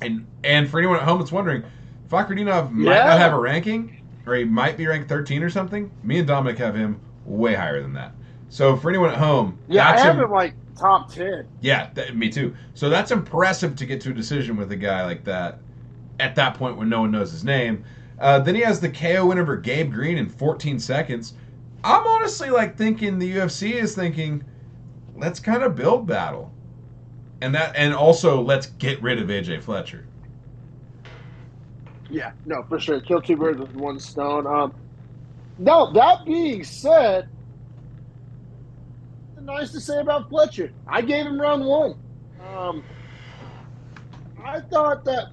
S2: And for anyone at home that's wondering, Fakhretdinov might not have a ranking, or he might be ranked 13 or something. Me and Dominic have him way higher than that. So for anyone at home,
S1: yeah, I have him like top 10.
S2: Yeah, me too. So that's impressive to get to a decision with a guy like that at that point when no one knows his name. Then he has the KO win over Gabe Green in 14 seconds. I'm honestly like thinking the UFC is thinking, let's kind of build battle. And also let's get rid of AJ Fletcher.
S1: Yeah, no, for sure. Kill two birds with one stone. Now, that being said, nice to say about Fletcher. I gave him round one. I thought that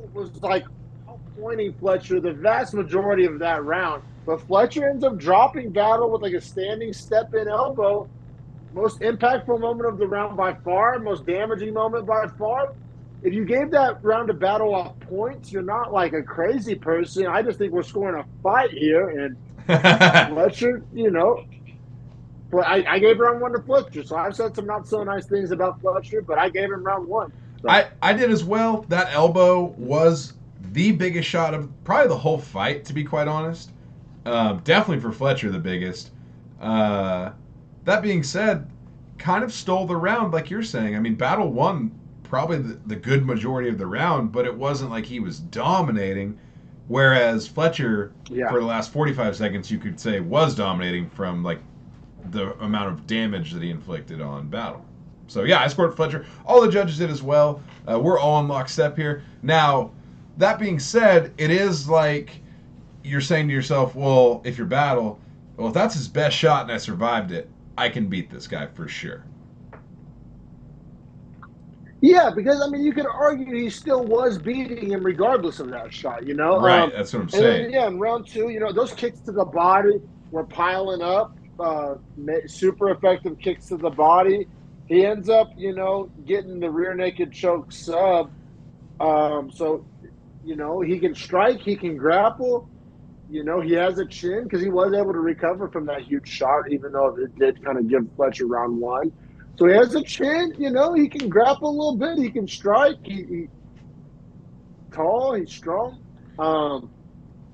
S1: it was like pointing Fletcher the vast majority of that round, but Fletcher ends up dropping battle with like a standing step in elbow. Most impactful moment of the round by far, most damaging moment by far. If you gave that round of battle off points, you're not like a crazy person. I just think we're scoring a fight here, and Fletcher, you know. But I gave round one to Fletcher, so I've said some not so nice things about Fletcher, but I gave him round one. So.
S2: I did as well. That elbow was the biggest shot of probably the whole fight, to be quite honest. Definitely for Fletcher, the biggest. That being said, kind of stole the round, like you're saying. I mean, Battle won probably the good majority of the round, but it wasn't like he was dominating. Whereas Fletcher, for the last 45 seconds, you could say was dominating from like the amount of damage that he inflicted on Battle. So yeah, I scored Fletcher. All the judges did as well. We're all in lockstep here. Now, that being said, it is like you're saying to yourself, well, if you're Battle, well, if that's his best shot and I survived it, I can beat this guy for sure.
S1: Yeah, because, I mean, you could argue he still was beating him regardless of that shot, you know?
S2: Right, that's what I'm saying.
S1: And then, in round two, you know, those kicks to the body were piling up. Super effective kicks to the body. He ends up, you know, getting the rear naked choke sub. So, you know, he can strike, he can grapple. You know, he has a chin because he was able to recover from that huge shot, even though it did kind of give Fletcher round one. So he has a chin, you know, he can grapple a little bit, he can strike, he's tall, he's strong.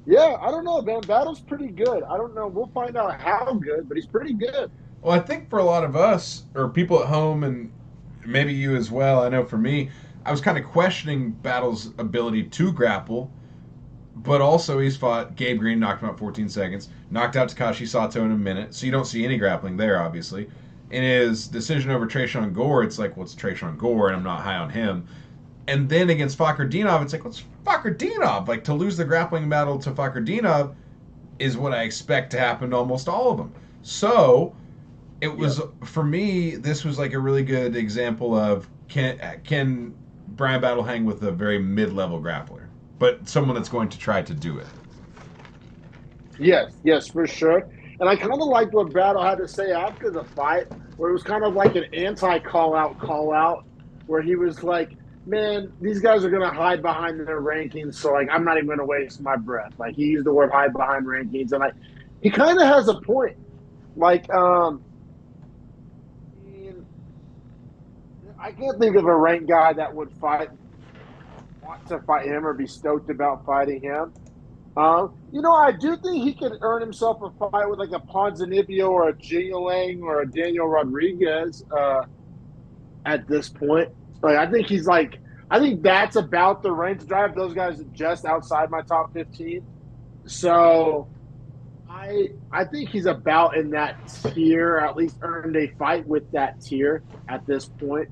S1: Yeah, I don't know, man. Battle's pretty good. I don't know. We'll find out how good, but he's pretty good.
S2: Well, I think for a lot of us, or people at home, and maybe you as well, I know for me, I was kind of questioning Battle's ability to grapple, but also he's fought Gabe Green, knocked him out 14 seconds, knocked out Takashi Sato in a minute, so you don't see any grappling there, obviously. In his decision over Tresean Gore, it's like, well, it's Tresean Gore, and I'm not high on him. And then against Fakhretdinov, it's like, what's Fakhretdinov? Like, to lose the grappling battle to Fakhretdinov is what I expect to happen to almost all of them. So, it was, for me, this was like a really good example of can Brian Battle hang with a very mid-level grappler, but someone that's going to try to do it.
S1: Yes, for sure. And I kind of liked what Battle had to say after the fight, where it was kind of like an anti-call-out, where he was like, man, these guys are going to hide behind their rankings, so, like, I'm not even going to waste my breath. Like, he used the word hide behind rankings, and, like, he kind of has a point. Like, I can't think of a ranked guy that would want to fight him or be stoked about fighting him. You know, I do think he could earn himself a fight with, like, a Ponzinibbio or a Jingyang or a Daniel Rodriguez at this point. Like, I think that's about the range to drive. Those guys are just outside my top 15. So I think he's about in that tier, or at least earned a fight with that tier at this point.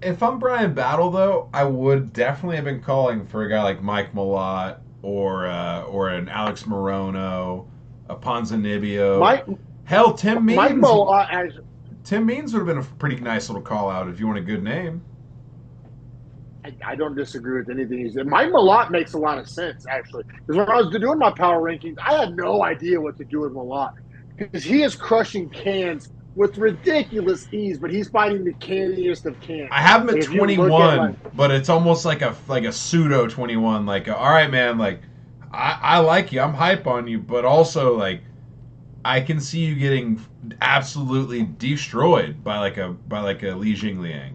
S2: If I'm Brian Battle, though, I would definitely have been calling for a guy like Mike Malott or an Alex Morono, a Ponzinibbio.
S1: Mike
S2: Hell, Tim
S1: Mike
S2: Means.
S1: Malott.
S2: Tim Means would have been a pretty nice little call out if you want a good name.
S1: I don't disagree with anything he said. Mike Malott makes a lot of sense, actually. Because when I was doing my power rankings, I had no idea what to do with Malott. Because he is crushing cans with ridiculous ease, but he's fighting the canniest of cans.
S2: I have him at 21, but it's almost like a pseudo 21. Like, all right, man, like, I like you. I'm hype on you, but also, like, I can see you getting absolutely destroyed by like a Li Jingliang.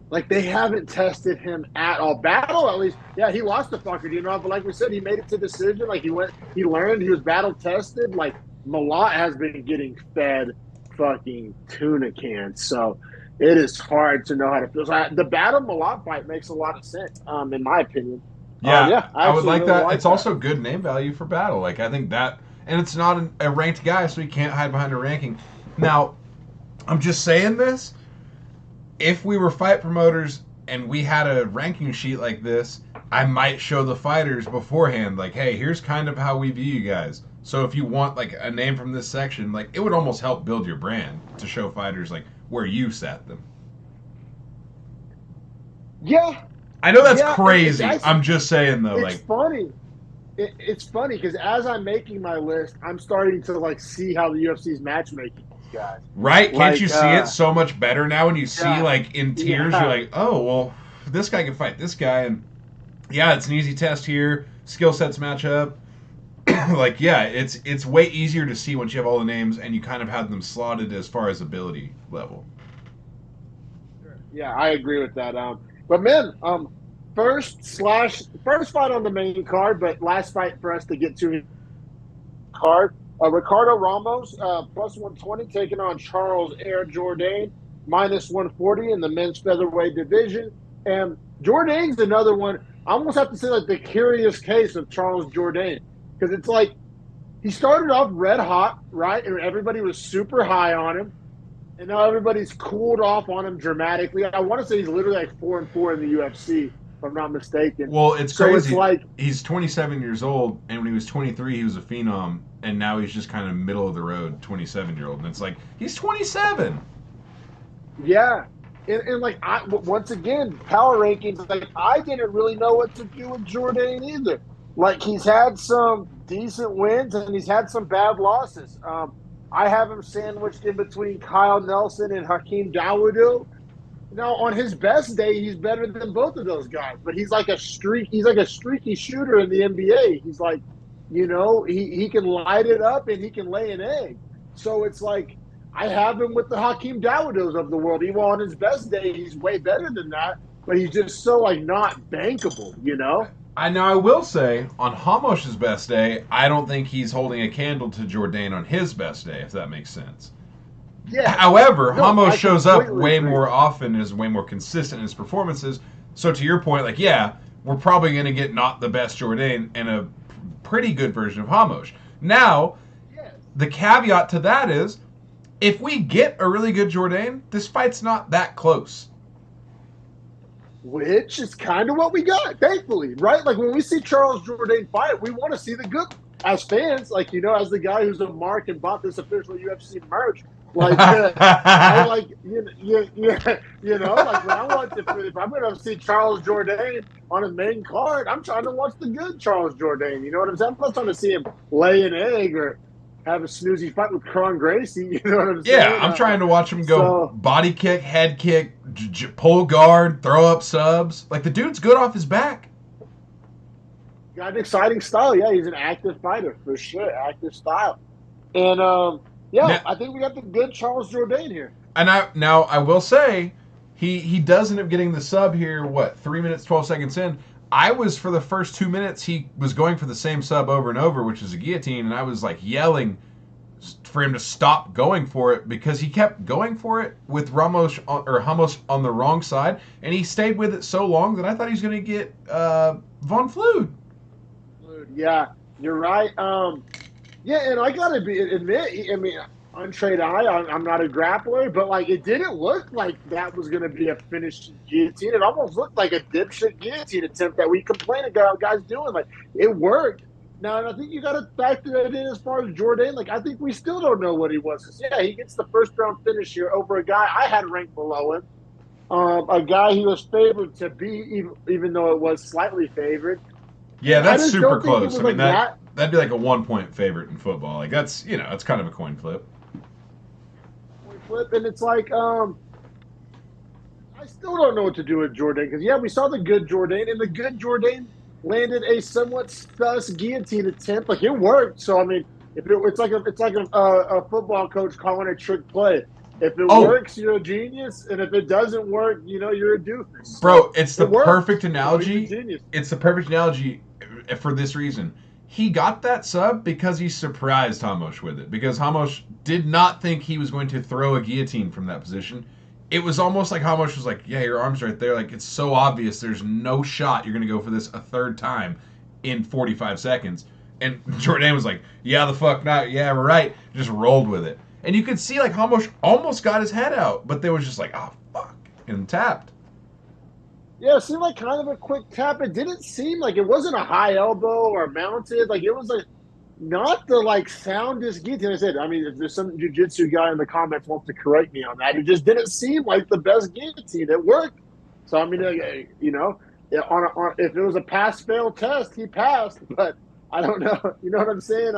S1: Like, they haven't tested him at all. Battle, at least, yeah, he lost the fucker, but like we said, he made it to decision. Like, he learned, he was battle tested. Like, Malott has been getting fed fucking tuna cans. So it is hard to know how to feel. So the Battle Malott fight makes a lot of sense, in my opinion.
S2: Yeah, I would like really that. It's also good name value for Battle. Like, I think that, and it's not a ranked guy, so he can't hide behind a ranking. Now, I'm just saying this. If we were fight promoters and we had a ranking sheet like this, I might show the fighters beforehand, like, hey, here's kind of how we view you guys. So if you want like a name from this section, like, it would almost help build your brand to show fighters like where you sat them.
S1: Yeah.
S2: I know that's crazy. I'm just saying though,
S1: it's funny. It's funny because as I'm making my list, I'm starting to like see how the UFC's matchmaking these guys.
S2: Right? Can't you see it so much better now when you see like in tiers? You're like, oh well, this guy can fight this guy, and yeah, it's an easy test here. Skill sets match up. Like, yeah, it's way easier to see once you have all the names and you kind of have them slotted as far as ability level.
S1: Yeah, I agree with that. But man, first fight on the main card, but last fight for us to get to card. Ricardo Ramos, plus 120, taking on Charles Air Jourdain, minus 140 in the men's featherweight division. And Jourdain's another one. I almost have to say like the curious case of Charles Jourdain. Because it's like he started off red hot, right? And everybody was super high on him. And now everybody's cooled off on him dramatically. I want to say he's literally like 4-4 in the UFC, if I'm not mistaken.
S2: Well, it's crazy. It's like he's 27 years old, and when he was 23, he was a phenom, and now he's just kind of middle of the road 27-year-old. And it's like, he's 27.
S1: Yeah. And like, once again, power rankings, like, I didn't really know what to do with Jourdain either. Like, he's had some decent wins, and he's had some bad losses. I have him sandwiched in between Kyle Nelson and Hakeem Dawodu. Now, on his best day, he's better than both of those guys. But he's like a streaky shooter in the NBA. He's like, he can light it up and he can lay an egg. So it's like, I have him with the Hakeem Dawoodus of the world. Even on his best day, he's way better than that. But he's just so like not bankable,
S2: I will say, on Hamosh's best day, I don't think he's holding a candle to Jourdain on his best day, if that makes sense. Yeah. However, Hamosh shows up way more often and is way more consistent in his performances. So to your point, like, yeah, we're probably going to get not the best Jourdain and a pretty good version of Hamosh. Now, the caveat to that is, if we get a really good Jourdain, this fight's not that close.
S1: Which is kind of what we got, thankfully, right? Like, when we see Charles Jourdain fight, we want to see the good. As fans, like, as the guy who's a mark and bought this official UFC merch, like, I like, like, when I want to, if I'm going to see Charles Jourdain on a main card, I'm trying to watch the good Charles Jourdain. You know what I'm saying? I'm not trying to see him lay an egg or have a snoozy fight with Kron Gracie. You know what I'm saying?
S2: Yeah, I'm trying to watch him go body kick, head kick, pull guard, throw up subs. Like, the dude's good off his back.
S1: Got an exciting style. Yeah, he's an active fighter for sure. Active style. And I think we got the good Charles Jourdain here.
S2: And I will say, he does end up getting the sub here. 3 minutes 12 seconds in. I was, for the first 2 minutes, he was going for the same sub over and over, which is a guillotine, and I was like yelling for him to stop going for it because he kept going for it with Ramos or Ramos on the wrong side, and he stayed with it so long that I thought he was going to get Von Flue.
S1: Yeah, you're right. And I gotta admit, I mean, untrained eye. I'm not a grappler, but like it didn't look like that was going to be a finished guillotine. It almost looked like a dipshit guillotine attempt that we complain about guys doing. Like it worked. Now, and I think you got to factor that in as far as Jourdain. Like I think we still don't know what he was. 'Cause, yeah, he gets the first round finish here over a guy I had ranked below him, a guy he was favored to beat, even though it was slightly favored.
S2: Yeah,
S1: And I
S2: that's
S1: just
S2: super
S1: don't think it
S2: close.
S1: was
S2: I mean,
S1: like
S2: that'd be like a 1 point favorite in football. Like that's it's kind of a coin flip.
S1: flip, and it's like I still don't know what to do with Jourdain because yeah, we saw the good Jourdain, and the good Jourdain landed a somewhat sus guillotine attempt. Like it worked. So I mean, if it's like a football coach calling a trick play. If it works, you're a genius, and if it doesn't work, you're a doofus.
S2: Bro, it's the
S1: works.
S2: perfect analogy.
S1: So he's a genius.
S2: It's the perfect analogy for this reason. He got that sub because he surprised Hamosh with it. Because Hamosh did not think he was going to throw a guillotine from that position. It was almost like Hamosh was like, yeah, your arm's right there. Like, it's so obvious there's no shot you're going to go for this a third time in 45 seconds. And Jourdain was like, yeah, the fuck not. Yeah, we're right. Just rolled with it. And you could see, like, Hamosh almost got his head out. But they was just like, oh, fuck. And tapped.
S1: Yeah, it seemed like kind of a quick tap. It didn't seem like it wasn't a high elbow or mounted. Like, it was like not the, like, soundest guillotine. I said, I mean, if there's some jiu-jitsu guy in the comments wants to correct me on that, it just didn't seem like the best guillotine. It worked. So, I mean, if it was a pass-fail test, he passed. But I don't know. You know what I'm saying?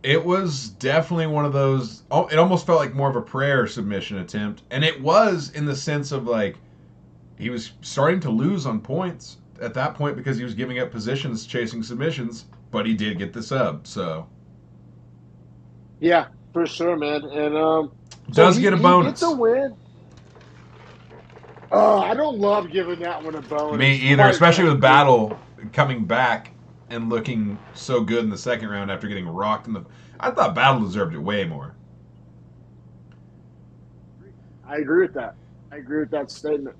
S2: It was definitely one of those. It almost felt like more of a prayer submission attempt. And it was in the sense of, like, he was starting to lose on points at that point because he was giving up positions chasing submissions, but he did get the sub, so.
S1: Yeah, for sure, man. And
S2: does get a bonus.
S1: It's a win. Oh, I don't love giving that one a bonus.
S2: Me either, especially with Battle coming back and looking so good in the second round after getting rocked in the. I thought Battle deserved it way more.
S1: I agree with that. I agree with that statement.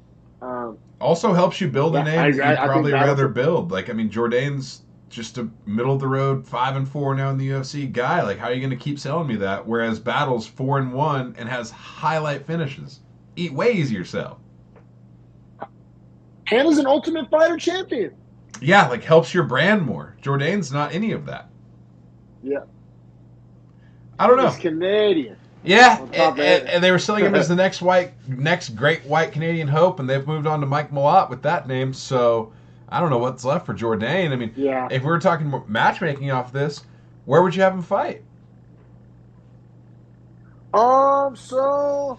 S2: Also helps you build a name that you'd probably rather build. Like, I mean, Jourdain's just a middle of the road 5-4 now in the UFC guy. Like, how are you going to keep selling me that? Whereas Battle's 4-1 and has highlight finishes. Way easier sell.
S1: And is an Ultimate Fighter champion.
S2: Yeah, like helps your brand more. Jourdain's not any of that.
S1: Yeah.
S2: I don't know.
S1: He's Canadian.
S2: Yeah, and they were selling him as the next great white Canadian hope, and they've moved on to Mike Malott with that name. So I don't know what's left for Jourdain. I mean, if we were talking matchmaking off this, where would you have him fight?
S1: So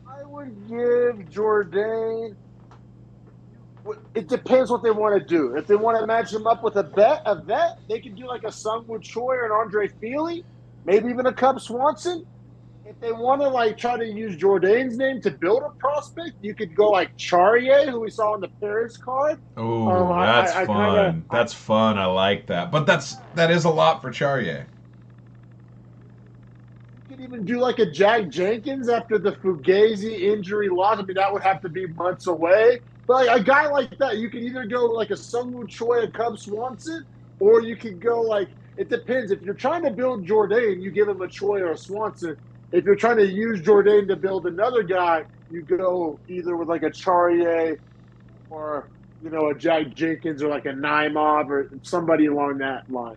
S1: I would give Jourdain. It depends what they want to do. If they want to match him up with a vet, they can do like a Sungwoo Choi or an Andre Feely, maybe even a Cub Swanson. If they want to like try to use Jourdain's name to build a prospect, you could go like Charrier, who we saw on the Paris card.
S2: Oh, that's fun. That's fun. I like that. But that is a lot for Charrier.
S1: You could even do like a Jack Jenkins after the Fugazi injury loss. I mean, that would have to be months away. But like a guy like that, you could either go like a Sungwoo Choi, a Cub Swanson, or you could go like, it depends. If you're trying to build Jourdain, you give him a Choi or a Swanson. If you're trying to use Jourdain to build another guy, you go either with like a Charrier or, a Jack Jenkins or like a Naimov or somebody along that line.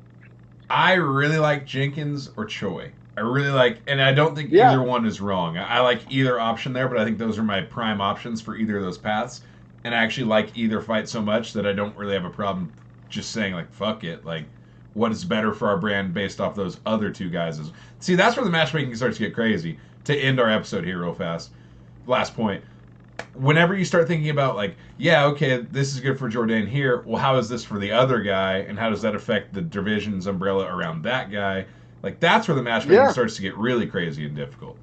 S2: I really like Jenkins or Choi. I really like, and I don't think either one is wrong. I like either option there, but I think those are my prime options for either of those paths. And I actually like either fight so much that I don't really have a problem just saying, like, fuck it. Like, what is better for our brand based off those other two guys? See, that's where the matchmaking starts to get crazy. To end our episode here real fast. Last point. Whenever you start thinking about, like, yeah, okay, this is good for Jourdain here. Well, how is this for the other guy? And how does that affect the division's umbrella around that guy? Like, that's where the matchmaking starts to get really crazy and difficult.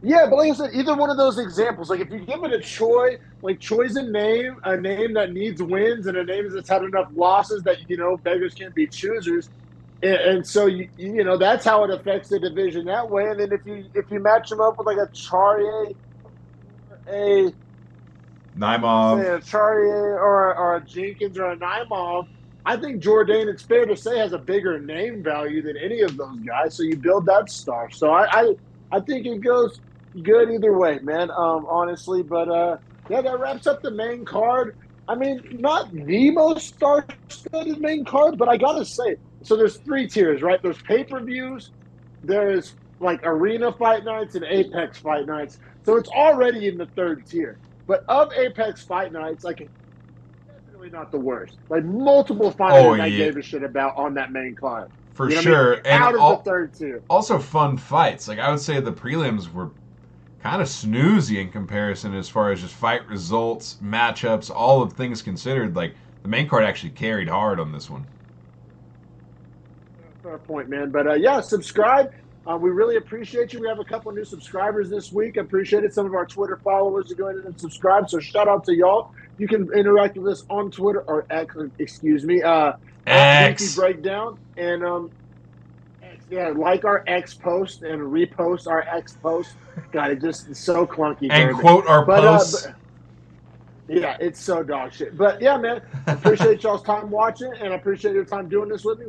S1: Yeah, but like I said, either one of those examples, like if you give it a Choi, like Choi's a name that needs wins and a name that's had enough losses that, beggars can't be choosers. And so, that's how it affects the division that way. And then if you match them up with like a Charrier,
S2: Naimov,
S1: say a Charrier or a Jenkins or a Naimov, I think Jourdain, it's fair to say, has a bigger name value than any of those guys. So you build that star. So I think it goes good either way, man. Honestly, but yeah, that wraps up the main card. I mean, not the most star-studded main card, but I gotta say, so there's three tiers, right? There's pay-per-views, there's like arena fight nights and Apex fight nights. So it's already in the third tier. But of Apex fight nights, like definitely not the worst. Like multiple fighters I gave a shit about on that main card.
S2: For sure.
S1: I mean? Out of the third tier.
S2: Also fun fights. Like I would say the prelims were kind of snoozy in comparison as far as just fight results, matchups, all of things considered. Like the main card actually carried hard on this one.
S1: Fair point, man. But yeah, subscribe. We really appreciate you. We have a couple new subscribers this week. I appreciate it. Some of our Twitter followers are going in and subscribe. So shout out to y'all. You can interact with us on Twitter or X, excuse me,
S2: X
S1: Breakdown. And yeah, like our X post and repost our X post. God, it just is so clunky.
S2: And quote our posts.
S1: Yeah, it's so dog shit. But yeah, man, I appreciate y'all's time watching, and I appreciate your time doing this with me.